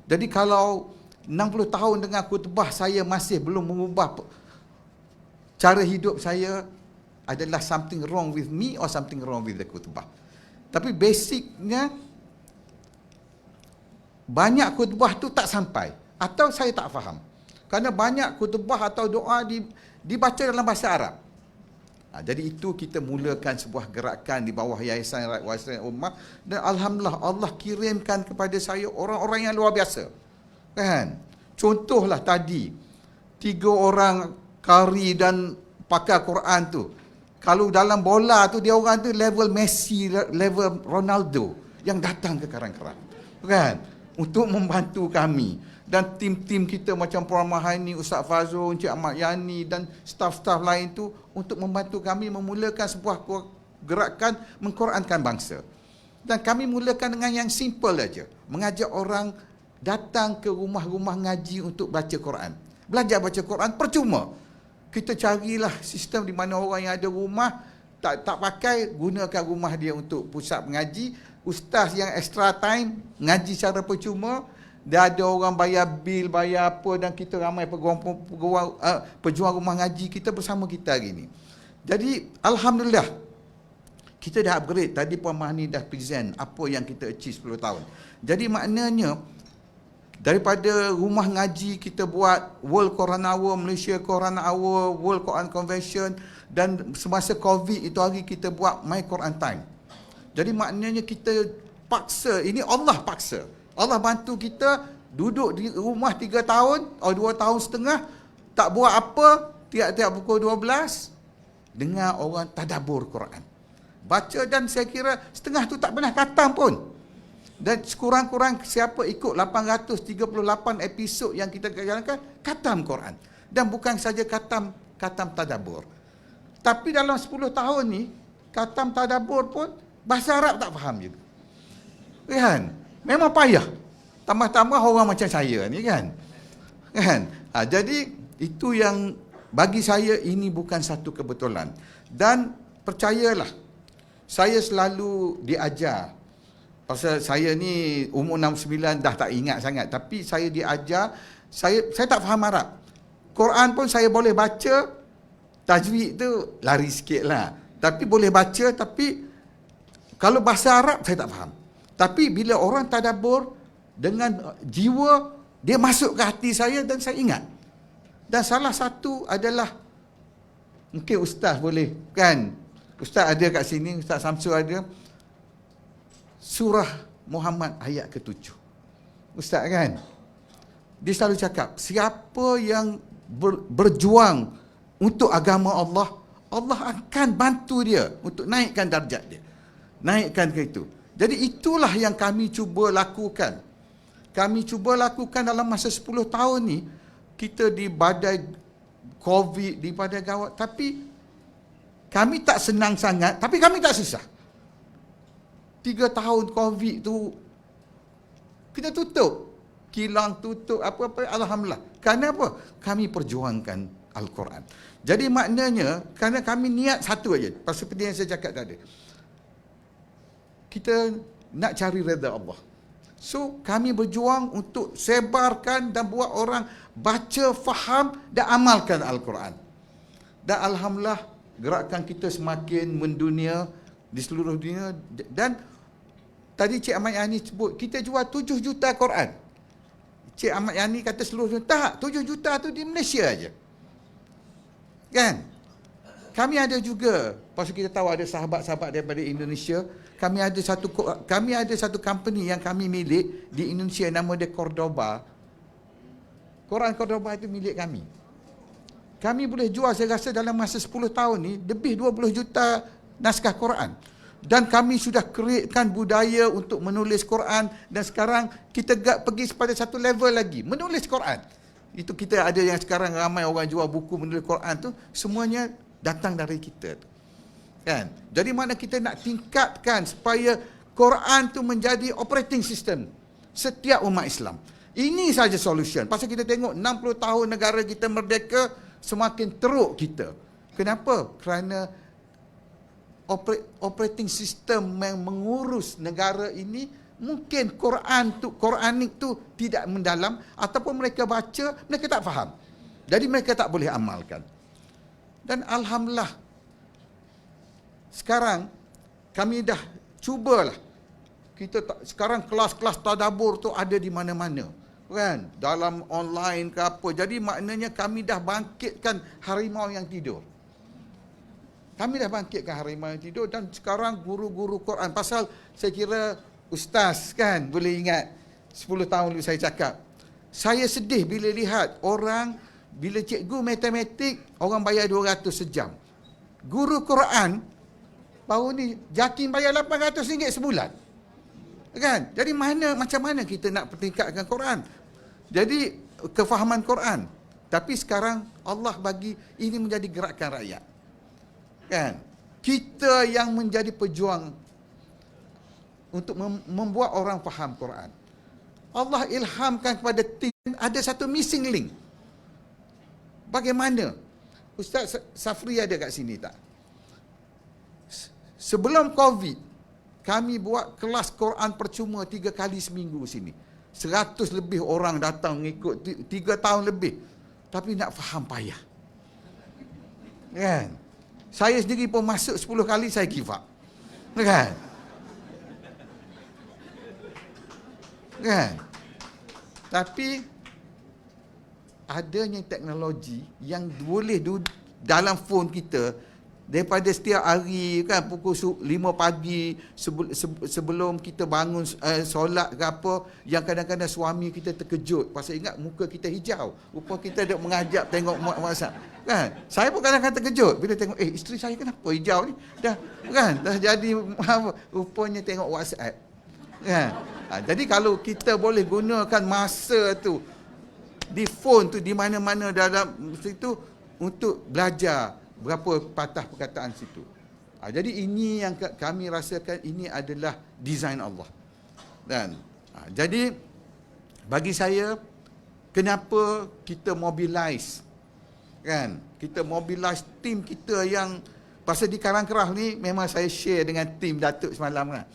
S7: Jadi kalau 60 tahun dengan khutbah saya masih belum mengubah cara hidup saya, adalah something wrong with me or something wrong with the khutbah. Tapi basicnya banyak khutbah tu tak sampai, atau saya tak faham. Kerana banyak khutbah atau doa dibaca dalam bahasa Arab. Jadi itu kita mulakan sebuah gerakan di bawah Yayasan Rakyat Warisan Ummah, dan alhamdulillah Allah kirimkan kepada saya orang-orang yang luar biasa. Kan? Contohlah tadi 3 orang qari dan pakar Quran tu. Kalau dalam bola tu dia orang tu level Messi, level Ronaldo yang datang ke Karang-Kerat. Kan? Untuk membantu kami. Dan tim-tim kita macam Puan Mahani, Ustaz Fazrul, Encik Ahmad Yani dan staf-staf lain tu untuk membantu kami memulakan sebuah gerakan mengqurankan bangsa. Dan kami mulakan dengan yang simple aja. Mengajak orang datang ke rumah-rumah ngaji untuk baca Quran. Belajar baca Quran percuma. Kita carilah sistem di mana orang yang ada rumah tak pakai, gunakan rumah dia untuk pusat mengaji. Ustaz yang extra time ngaji secara percuma. Dia ada orang bayar bil, bayar apa, dan kita ramai pejuang rumah ngaji kita bersama kita hari ini. Jadi alhamdulillah kita dah upgrade. Tadi Puan Mahani dah present apa yang kita achieve 10 tahun. Jadi maknanya daripada rumah ngaji kita buat World Quran Hour, Malaysia Quran Hour, World Quran Convention, dan semasa Covid itu hari kita buat My Quran Time. Jadi maknanya kita paksa, ini Allah paksa. Allah bantu kita duduk di rumah 3 tahun atau 2 tahun setengah, tak buat apa, tiap-tiap pukul 12 dengar orang tadabbur Quran. Baca, dan saya kira setengah tu tak pernah khatam pun. Dan sekurang-kurang siapa ikut 838 episod yang kita jalankan, khatam Quran. Dan bukan saja khatam tadabbur. Tapi dalam 10 tahun ni, khatam tadabbur pun bahasa Arab tak faham juga. Kan? Memang payah. Tambah-tambah orang macam saya ni, kan? Jadi itu yang bagi saya ini bukan satu kebetulan. Dan percayalah, saya selalu diajar. Pasal saya ni umur 69 dah tak ingat sangat, tapi saya diajar, saya tak faham Arab. Quran pun saya boleh baca, tajwid tu lari sikit lah. Tapi boleh baca, tapi kalau bahasa Arab saya tak faham. Tapi bila orang tadabbur dengan jiwa, dia masuk ke hati saya dan saya ingat. Dan salah satu adalah, mungkin Ustaz boleh, kan? Ustaz ada kat sini, Ustaz Samsul ada. Surah Muhammad ayat ke-7. Ustaz kan? Dia selalu cakap, siapa yang berjuang untuk agama Allah, Allah akan bantu dia untuk naikkan darjat dia. Naikkan ke itu. Jadi itulah yang kami cuba lakukan. Kami cuba lakukan dalam masa 10 tahun ni. Kita di badai Covid, di badai gawat. Tapi kami tak senang sangat, tapi kami tak susah. 3 tahun Covid tu kita tutup. kilang tutup, apa-apa, alhamdulillah. Kerana apa? Kami perjuangkan Al-Quran. Jadi maknanya, kerana kami niat satu aja, seperti yang saya cakap tadi. Kita nak cari redha Allah. So, kami berjuang untuk sebarkan dan buat orang baca, faham dan amalkan Al-Quran. Dan alhamdulillah, gerakan kita semakin mendunia di seluruh dunia. Dan tadi Cik Ahmad Yani sebut, kita jual 7 juta Quran. Cik Ahmad Yani kata seluruh dunia, tak, 7 juta tu di Malaysia aja. Kan? Kami ada juga, pasal kita tahu ada sahabat-sahabat daripada Indonesia, kami ada satu company yang kami milik di Indonesia, nama dia Cordoba. Quran Cordoba itu milik kami. Kami boleh jual, saya rasa dalam masa 10 tahun ni, lebih 20 juta naskah Quran. Dan kami sudah createkan budaya untuk menulis Quran, dan sekarang kita pergi pada satu level lagi, menulis Quran. Itu kita ada yang sekarang ramai orang jual buku menulis Quran tu, semuanya datang dari kita tu. Kan? Jadi mana kita nak tingkatkan supaya Quran tu menjadi operating system setiap umat Islam. Ini saja solution. Pasal kita tengok 60 tahun negara kita merdeka, semakin teruk kita. Kenapa? Kerana operating system yang mengurus negara ini, mungkin Quranik tu tidak mendalam, ataupun mereka baca, mereka tak faham. Jadi mereka tak boleh amalkan. Dan alhamdulillah, sekarang kami dah cubalah. Sekarang kelas-kelas tadabbur tu ada di mana-mana. Kan? Dalam online ke apa. Jadi maknanya kami dah bangkitkan harimau yang tidur. Kami dah bangkitkan harimau yang tidur, dan sekarang guru-guru Quran. Pasal saya kira ustaz kan boleh ingat 10 tahun dulu saya cakap. Saya sedih bila lihat orang, bila cikgu matematik orang bayar 200 sejam. Guru Quran baru ni Jakin bayar RM800 sebulan. Kan? Jadi macam mana kita nak pertingkatkan Quran? Jadi kefahaman Quran. Tapi sekarang Allah bagi ini menjadi gerakan rakyat. Kan? Kita yang menjadi pejuang untuk membuat orang faham Quran. Allah ilhamkan kepada tim, ada satu missing link. Bagaimana? Ustaz Safri ada kat sini tak? Sebelum Covid, kami buat kelas Quran percuma 3 kali seminggu sini. 100 lebih orang datang ikut 3 tahun lebih. Tapi nak faham payah. Kan? Saya sendiri pun masuk 10 kali, saya give up. Kan? Kan? Tapi adanya teknologi yang boleh dalam phone kita, daripada setiap hari kan pukul 5 pagi sebelum kita bangun solat ke apa, yang kadang-kadang suami kita terkejut pasal ingat muka kita hijau, rupa kita duk mengajak tengok WhatsApp kan. Saya pun kadang-kadang terkejut bila tengok isteri saya kenapa hijau ni, dah jadi rupanya tengok WhatsApp kan. Jadi kalau kita boleh gunakan masa tu di phone tu di mana-mana dalam situ untuk belajar berapa patah perkataan situ. Jadi ini yang kami rasakan, ini adalah design Allah. Dan jadi bagi saya, kenapa kita mobilize, kan? Kita mobilize tim kita yang, pasal di Karangkerah ni memang saya share dengan tim Datuk semalam kan.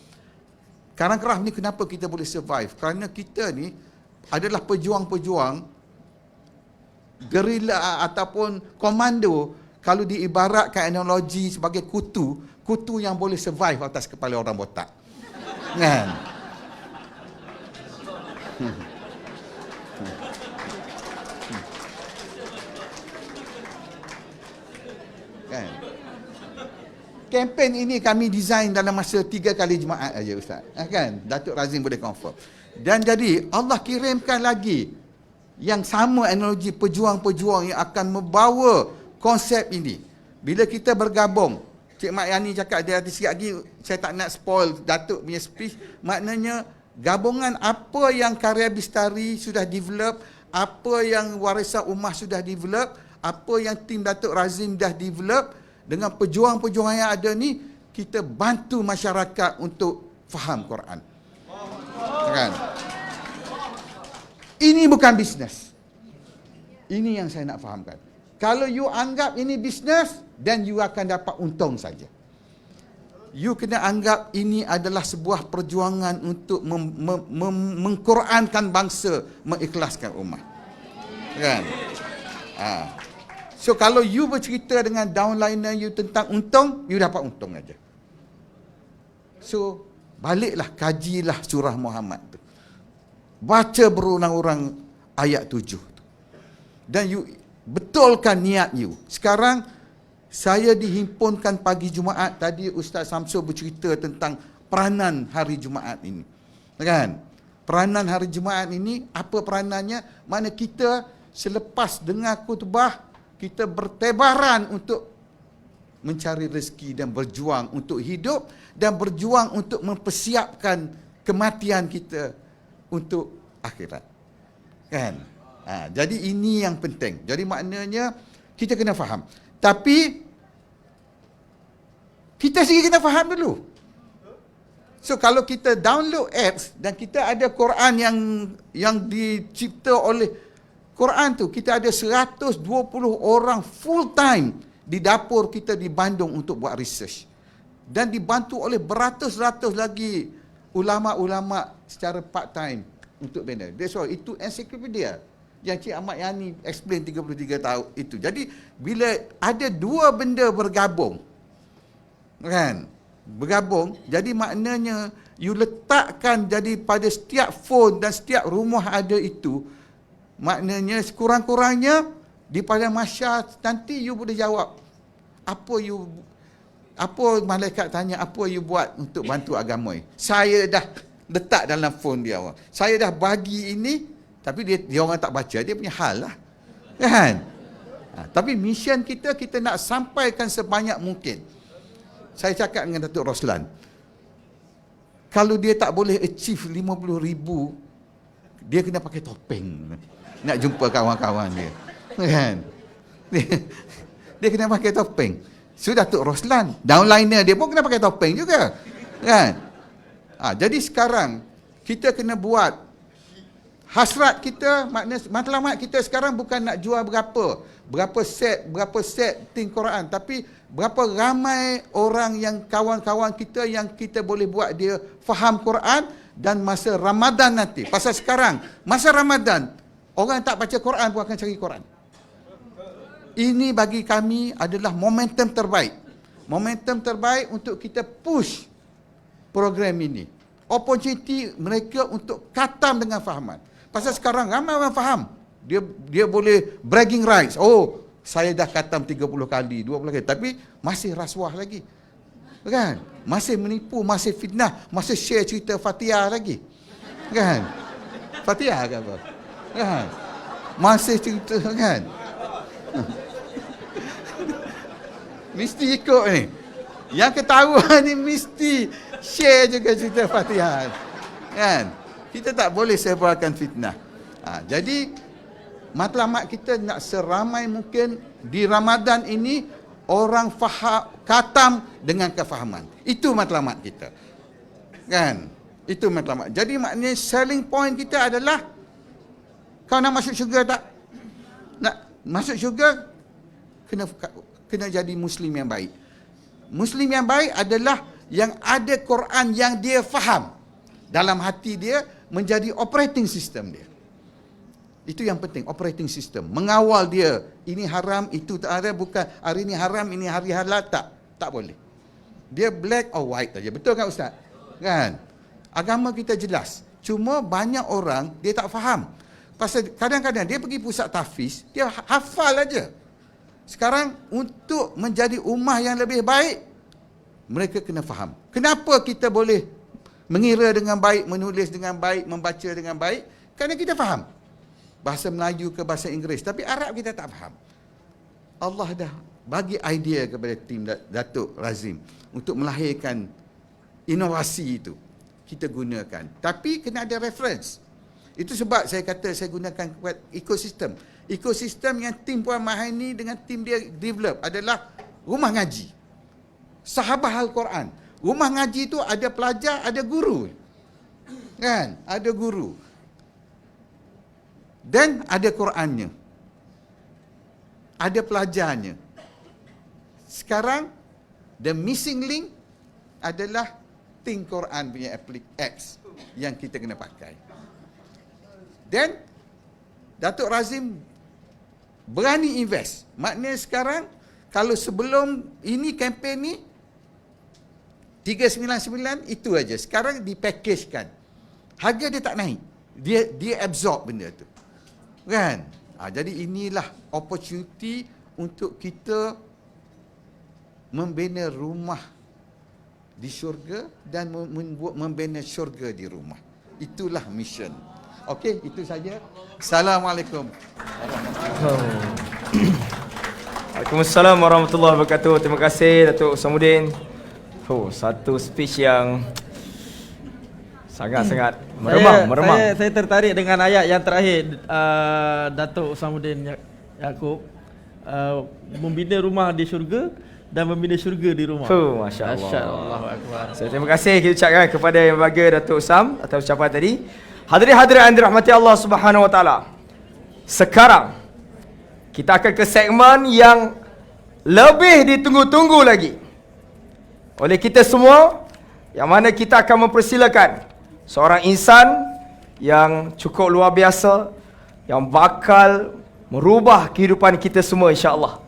S7: Karangkerah ni kenapa kita boleh survive? Kerana kita ni adalah pejuang-pejuang gerila ataupun komando. Kalau diibaratkan analogi sebagai kutu yang boleh survive atas kepala orang botak. Kan? Kan? Kempen ini kami design dalam masa 3 kali Jumaat aja Ustaz. Kan? Datuk Razim boleh confirm. Dan jadi Allah kirimkan lagi yang sama analogi pejuang-pejuang yang akan membawa konsep ini. Bila kita bergabung, Cik Mak Yani cakap dia ada sikit lagi, saya tak nak spoil Datuk punya speech, maknanya gabungan apa yang Karya Bistari sudah develop, apa yang Warisan Ummah sudah develop, apa yang tim Datuk Razim dah develop, dengan pejuang-pejuang yang ada ni, kita bantu masyarakat untuk faham Quran. Kan? Ini bukan bisnes. Ini yang saya nak fahamkan. Kalau you anggap ini bisnes, then you akan dapat untung saja. You kena anggap ini adalah sebuah perjuangan untuk mengqurankan bangsa, mengikhlaskan umat. Kan? So kalau you bercerita dengan downliner you tentang untung, you dapat untung aja. So baliklah, kajilah surah Muhammad tu. Baca berulang-ulang ayat 7 tu. Dan you betulkan niat you. Sekarang saya dihimpunkan pagi Jumaat, tadi Ustaz Samsul bercerita tentang peranan hari Jumaat ini. Kan? Peranan hari Jumaat ini, apa peranannya? Mana kita selepas dengar khutbah, kita bertebaran untuk mencari rezeki dan berjuang untuk hidup dan berjuang untuk mempersiapkan kematian kita untuk akhirat. Kan? Jadi ini yang penting. Jadi maknanya kita kena faham. Tapi kita sendiri kena faham dulu. So kalau kita download apps dan kita ada Quran yang dicipta oleh Quran tu, kita ada 120 orang full time di dapur kita di Bandung untuk buat research. Dan dibantu oleh beratus-ratus lagi ulama-ulama secara part time untuk bina. That's all. Itu ensiklopedia yang Cik Ahmad Yani explain 33 tahun itu. Jadi bila ada dua benda bergabung, kan? Bergabung, jadi maknanya you letakkan jadi pada setiap phone dan setiap rumah ada itu, maknanya sekurang-kurangnya di pada masa nanti you boleh jawab apa malaikat tanya, apa you buat untuk bantu agama. Saya dah letak dalam phone dia. Saya dah bagi ini, tapi dia orang tak baca, dia punya hal lah. Kan? Tapi mission kita nak sampaikan sebanyak mungkin. Saya cakap dengan Datuk Roslan, kalau dia tak boleh achieve 50,000, dia kena pakai topeng nak jumpa kawan-kawan dia. Kan? Dia kena pakai topeng. So Datuk Roslan, downliner dia pun kena pakai topeng juga. Kan? Jadi sekarang kita kena buat hasrat kita, maknanya matlamat kita sekarang bukan nak jual berapa set tin Quran, tapi berapa ramai orang yang kawan-kawan kita yang kita boleh buat dia faham Quran. Dan masa Ramadan nanti, pasal sekarang masa Ramadan orang tak baca Quran pun akan cari Quran. Ini bagi kami adalah momentum terbaik untuk kita push program ini. Opportunity mereka untuk khatam dengan fahaman. Pasal sekarang ramai orang faham. Dia boleh bragging rights. Oh, saya dah khatam 30 kali, 20 kali. Tapi masih rasuah lagi. Kan? Masih menipu, masih fitnah, masih share cerita Fatihah lagi. Kan? Fatihah ke apa? Kan? Masih cerita, kan? Mesti ikut ni. Yang ketahuan ni mesti share juga cerita Fatihah. Kan? Kita tak boleh sebarkan fitnah. Jadi matlamat kita nak seramai mungkin di Ramadan ini orang faham, khatam dengan kefahaman. Itu matlamat kita. Kan? Itu matlamat. Jadi maknanya selling point kita adalah, kau nak masuk syurga tak? Nak masuk syurga, kena jadi Muslim yang baik. Muslim yang baik adalah yang ada Quran yang dia faham. Dalam hati dia menjadi operating system dia. Itu yang penting, operating system. Mengawal dia, ini haram, itu tak ada, bukan hari ini haram, ini hari halal, tak boleh. Dia black or white saja. Betul kan Ustaz? Kan? Agama kita jelas. Cuma banyak orang dia tak faham. Pasal kadang-kadang dia pergi pusat tahfiz, dia hafal aja. Sekarang untuk menjadi ummah yang lebih baik, mereka kena faham. Kenapa kita boleh mengira dengan baik, menulis dengan baik, membaca dengan baik? Kerana kita faham bahasa Melayu ke bahasa Inggeris, tapi Arab kita tak faham. Allah dah bagi idea kepada tim Datuk Razim untuk melahirkan inovasi itu. Kita gunakan. Tapi kena ada reference. Itu sebab saya kata saya gunakan ekosistem. Ekosistem yang tim Puan Mahani dengan tim dia develop adalah rumah ngaji. Sahabah Al-Quran. Rumah ngaji itu ada pelajar, ada guru. Kan? Ada guru. Dan ada Qurannya. Ada pelajarnya. Sekarang, the missing link adalah Think Quran punya apps yang kita kena pakai. Dan Datuk Razim berani invest. Maknanya sekarang, kalau sebelum ini kempen ni 399 itu aja. Sekarang dipackagekan. Harga dia tak naik. Dia absorb benda tu. Kan? Jadi inilah opportunity untuk kita membina rumah di syurga dan membina syurga di rumah. Itulah mission. Okey, itu saja. Assalamualaikum.
S1: Waalaikumsalam warahmatullahi wabarakatuh. Terima kasih Datuk Usamuddin. Satu speech yang sangat-sangat meremang.
S2: Saya tertarik dengan ayat yang terakhir Datuk Usamuddin Yaakob, membina rumah di syurga dan membina syurga di rumah.
S1: Masya Allah.
S2: Allahu Akbar.
S1: Terima kasih kita ucapkan kepada yang berbahagia Datuk Usam atas ucapan tadi. Hadirin-hadirin yang dirahmati Allah Subhanahu Wa Taala. Sekarang kita akan ke segmen yang lebih ditunggu-tunggu lagi oleh kita semua, yang mana kita akan mempersilakan seorang insan yang cukup luar biasa, yang bakal merubah kehidupan kita semua insya-Allah,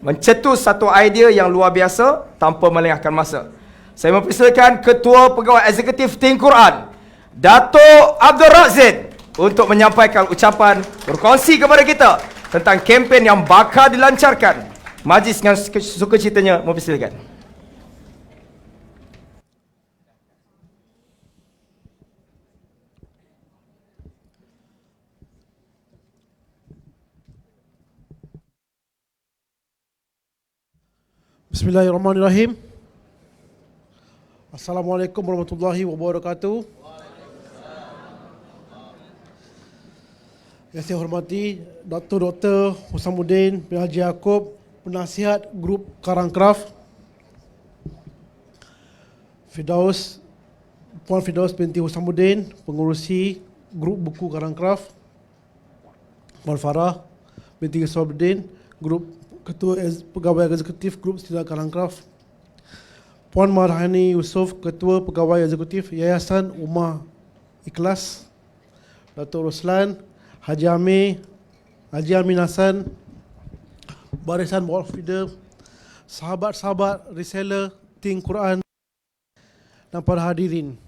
S1: mencetus satu idea yang luar biasa tanpa melengahkan masa. Saya mempersilakan Ketua Pegawai Eksekutif Think Quran, Datuk Abdul Razid, untuk menyampaikan ucapan berkongsi kepada kita tentang kempen yang bakal dilancarkan. Majlis dengan sukacitanya mempersilakan.
S8: Bismillahirrahmanirrahim. Assalamualaikum warahmatullahi wabarakatuh. Yang saya hormati Dr. Usamuddin bin Haji Yaakob, penasihat grup Karangkraf, Puan Firdaus binti Usamuddin, pengurusi grup buku Karangkraf, Puan Farah binti Usamuddin, grup Ketua Pegawai Eksekutif Grup Sila Karangkraf, Puan Marhani Yusof, Ketua Pegawai Eksekutif Yayasan Ummah Ikhlas, Datuk Roslan, Haji Amin Hassan, Barisan Wolf Feeder, sahabat-sahabat reseller Think Quran dan para hadirin.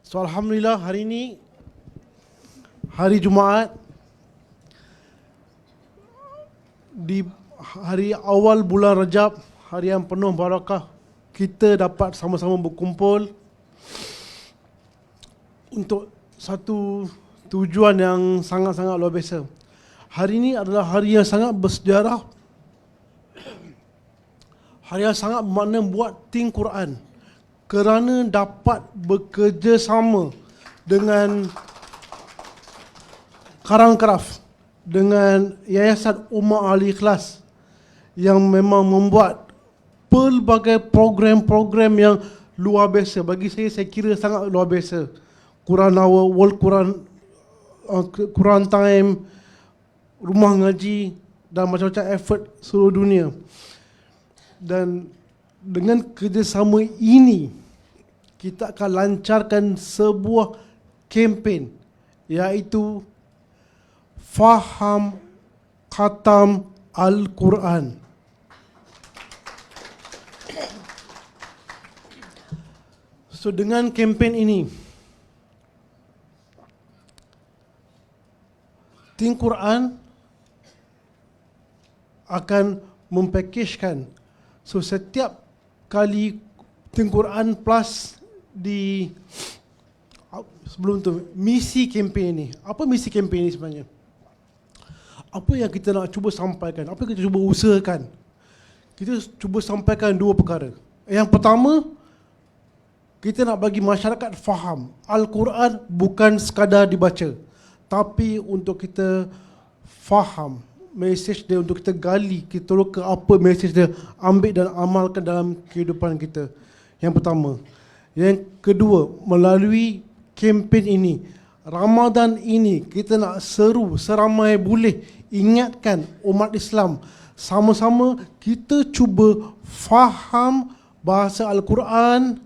S8: So alhamdulillah, hari ini hari Jumaat, di hari awal bulan Rajab, hari yang penuh barakah, kita dapat sama-sama berkumpul untuk satu tujuan yang sangat-sangat luar biasa. Hari ini adalah hari yang sangat bersejarah, hari yang sangat bermakna buat Think Quran, kerana dapat bekerjasama dengan Karangkraf, dengan Yayasan Ummah Ahli Ikhlas, yang memang membuat pelbagai program-program yang luar biasa. Bagi saya kira sangat luar biasa. Quran Hour, World Quran Time, rumah ngaji dan macam-macam effort seluruh dunia. Dan dengan kerjasama ini, kita akan lancarkan sebuah kempen, iaitu Faham Khatam Al-Quran. So dengan kempen ini, Think Quran akan mempakejkan. So setiap kali Think Quran Plus di sebelum tu, misi kempen ini. Apa misi kempen ini sebenarnya? Apa yang kita nak cuba sampaikan? Apa yang kita cuba usahakan? Kita cuba sampaikan dua perkara. Yang pertama, kita nak bagi masyarakat faham Al-Quran bukan sekadar dibaca, tapi untuk kita faham mesej dia, untuk kita gali, kita ke apa mesej dia, ambil dan amalkan dalam kehidupan kita. Yang pertama. Yang kedua, melalui kempen ini, Ramadan ini kita nak seru seramai boleh ingatkan umat Islam, sama-sama kita cuba faham bahasa Al-Quran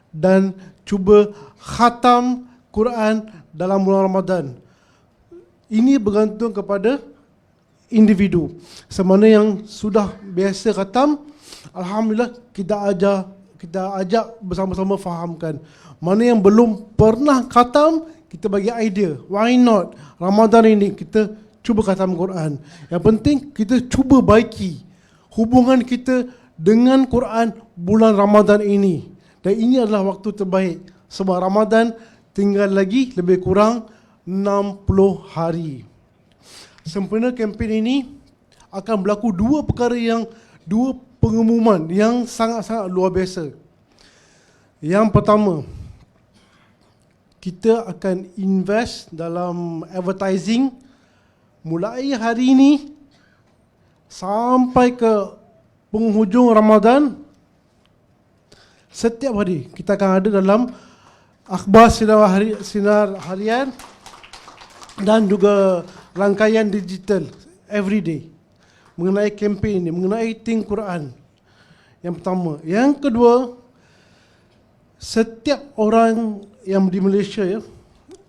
S8: dan cuba khatam Quran dalam bulan Ramadan. Ini bergantung kepada individu. Semana yang sudah biasa khatam, alhamdulillah kita ajak bersama-sama fahamkan. Mana yang belum pernah khatam, kita bagi idea. Why not? Ramadan ini kita cuba khatam Quran. Yang penting kita cuba baiki hubungan kita dengan Quran bulan Ramadan ini. Dan ini adalah waktu terbaik. Sebab Ramadan tinggal lagi lebih kurang 60 hari. Sempena kempen ini akan berlaku dua pengumuman yang sangat-sangat luar biasa. Yang pertama, kita akan invest dalam advertising mulai hari ini sampai ke penghujung Ramadan. Setiap hari kita akan ada dalam akhbar sinar harian dan juga rangkaian digital every day mengenai kempen ini, mengenai Think Quran. Yang pertama. Yang kedua, setiap orang yang di Malaysia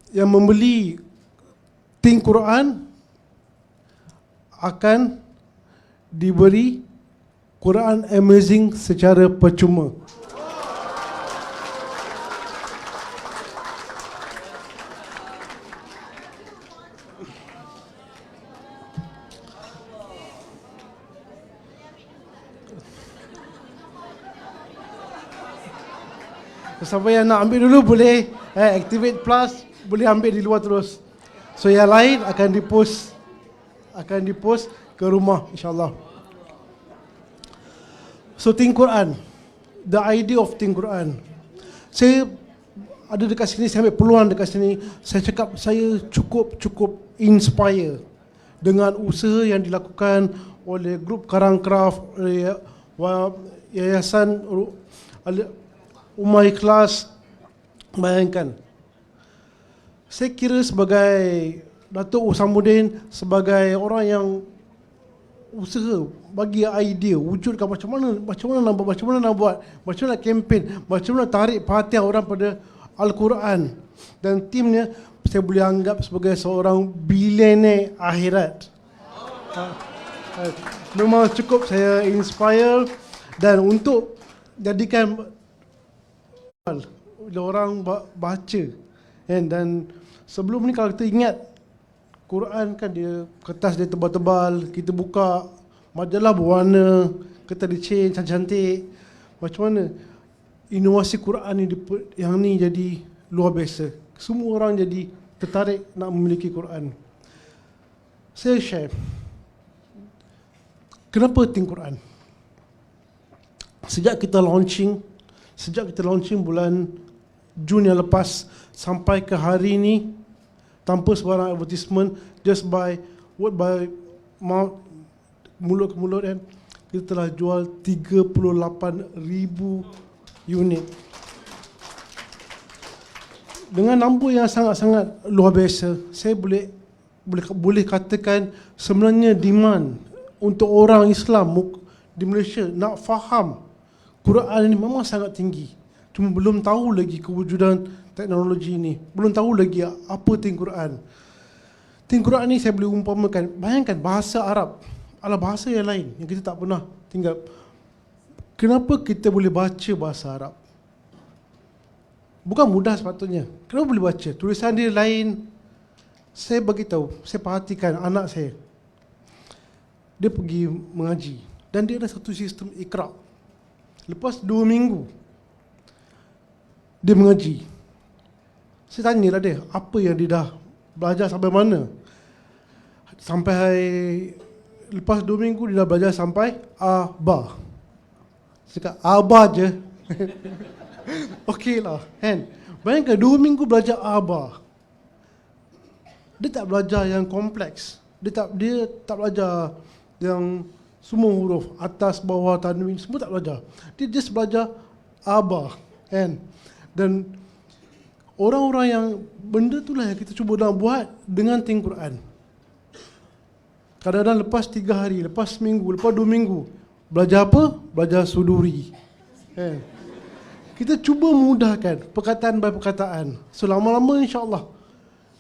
S8: yang membeli Think Quran akan diberi Quran Amazing secara percuma. Siapa yang nak ambil dulu boleh activate plus, boleh ambil di luar terus. So yang lain akan dipost ke rumah insyaAllah. So Think Quran, the idea of Think Quran. Saya ada dekat sini, saya ambil peluang dekat sini. Saya cakap saya cukup inspire dengan usaha yang dilakukan oleh grup Karang Craft, Yayasan Ummah Ikhlas. Bayangkan, saya kira sebagai Datuk Usamuddin, sebagai orang yang usaha bagi idea, wujudkan macam mana nak buat, macam mana nak kempen, macam mana tarik perhatian orang pada Al-Quran. Dan timnya saya boleh anggap sebagai seorang bilioner akhirat. Memang cukup saya inspire, dan untuk jadikan orang baca. Dan sebelum ni kalau kita ingat, Quran kan dia kertas dia tebal-tebal, kita buka majalah berwarna, kita dicin cantik-cantik. Macam mana inovasi Quran ni yang ni jadi luar biasa. Semua orang jadi tertarik nak memiliki Quran. Saya share kenapa Think Quran. Sejak kita launching bulan Jun yang lepas sampai ke hari ini, tanpa sebarang advertisement, just by word by mouth, mulut ke mulut, kita telah jual 38,000 unit. Dengan nombor yang sangat-sangat luar biasa, saya boleh katakan sebenarnya demand untuk orang Islam di Malaysia nak faham Quran ini memang sangat tinggi. Cuma belum tahu lagi kewujudan teknologi ini. Belum tahu lagi apa Think Quran. Think Quran ini saya boleh umpamakan, bayangkan bahasa Arab adalah bahasa yang lain yang kita tak pernah tinggal. Kenapa kita boleh baca bahasa Arab? Bukan mudah sepatutnya. Kenapa boleh baca? Tulisan dia lain. Saya bagi tahu, saya perhatikan anak saya. Dia pergi mengaji dan dia ada satu sistem Iqra. Lepas 2 minggu dia mengaji, saya tanyalah dia, apa yang dia dah belajar sampai mana? Sampai lepas 2 minggu dia dah belajar sampai Aba. Saya cakap, Aba je. Okey lah, kan? Bayangkan 2 minggu belajar Aba. Dia tak belajar yang kompleks. Dia tak belajar yang semua huruf, atas, bawah, tanwin, semua tak belajar. Dia just belajar Aba, kan? Dan orang-orang yang benda itulah yang kita cuba nak buat dengan Think Quran. Kadang-kadang lepas 3 hari, lepas seminggu, lepas 2 minggu, belajar apa? Belajar suduri. Kita cuba mudahkan perkataan by perkataan. So lama-lama insya-Allah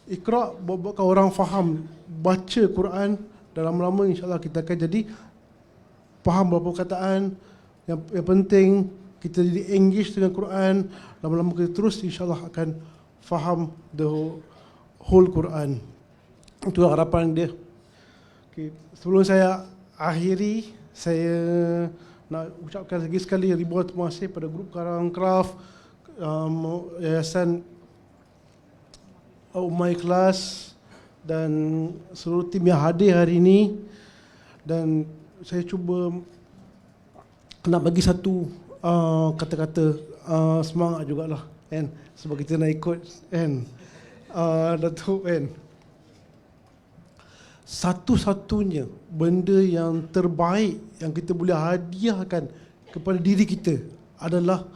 S8: Iqra buatkan orang faham baca Quran, dan lama-lama insya-Allah kita akan jadi faham beberapa perkataan. Yang penting kita jadi engage dengan Quran, lama-lama kita terus insya-Allah akan faham the whole Quran. Itu harapan dia. Okay. Sebelum saya akhiri, saya nak ucapkan lagi sekali ribuan terima kasih pada grup Karang Craft, Yayasan Ummah Ikhlas dan seluruh tim yang hadir hari ini. Dan saya cuba nak bagi satu kata-kata semangat jugalah, kan, sebab kita nak ikut, kan, Datuk, kan. Satu-satunya benda yang terbaik yang kita boleh hadiahkan kepada diri kita adalah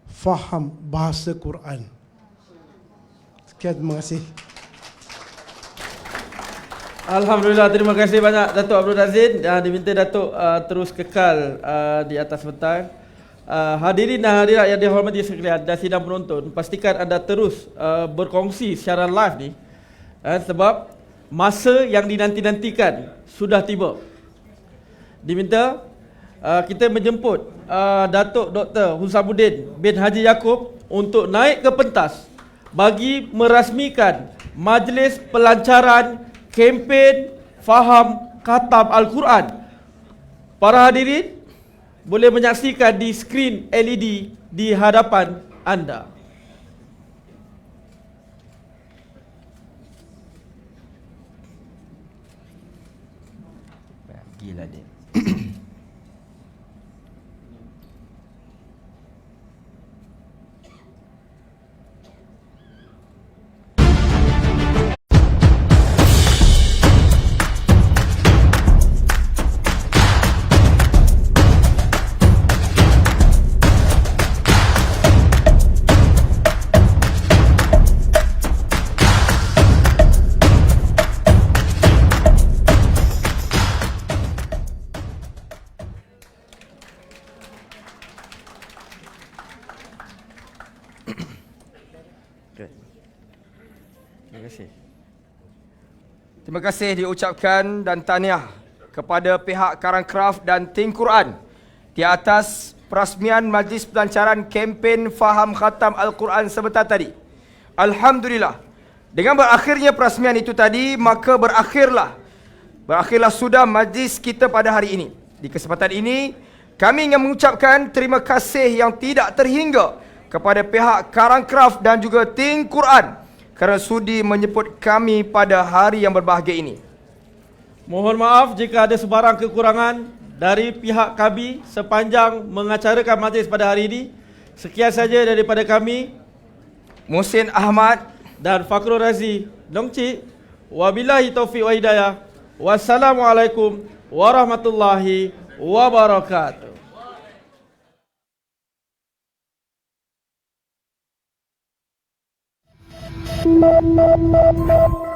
S8: faham bahasa Quran. Sekian, terima kasih.
S2: Alhamdulillah, terima kasih banyak Datuk Abdul Razin. Diminta Datuk terus kekal di atas pentas. Hadirin dan hadirat yang dihormati sekalian dan sidang penonton, pastikan anda terus berkongsi secara live ni, sebab masa yang dinanti-nantikan sudah tiba. Diminta kita menjemput Datuk Dr. Husamuddin bin Haji Yaakob untuk naik ke pentas bagi merasmikan majlis pelancaran kempen Faham Khatam Al-Quran. Para hadirin boleh menyaksikan di skrin LED di hadapan anda.
S1: Gila dia. Terima kasih diucapkan dan tahniah kepada pihak Karang Craft dan Think Quran di atas perasmian majlis pelancaran kempen Faham Khatam Al-Quran sebentar tadi. Alhamdulillah, dengan berakhirnya perasmian itu tadi, maka berakhirlah sudah majlis kita pada hari ini. Di kesempatan ini, kami ingin mengucapkan terima kasih yang tidak terhingga kepada pihak Karang Craft dan juga Think Quran kerana sudi menyebut kami pada hari yang berbahagia ini.
S2: Mohon maaf jika ada sebarang kekurangan dari pihak kami sepanjang mengacarakan majlis pada hari ini. Sekian saja daripada kami,
S1: Muhsin Ahmad
S2: dan Fakrul Razi Dongcik. Wabillahi taufiq wa hidayah. Wassalamualaikum warahmatullahi wabarakatuh.
S9: Thank you.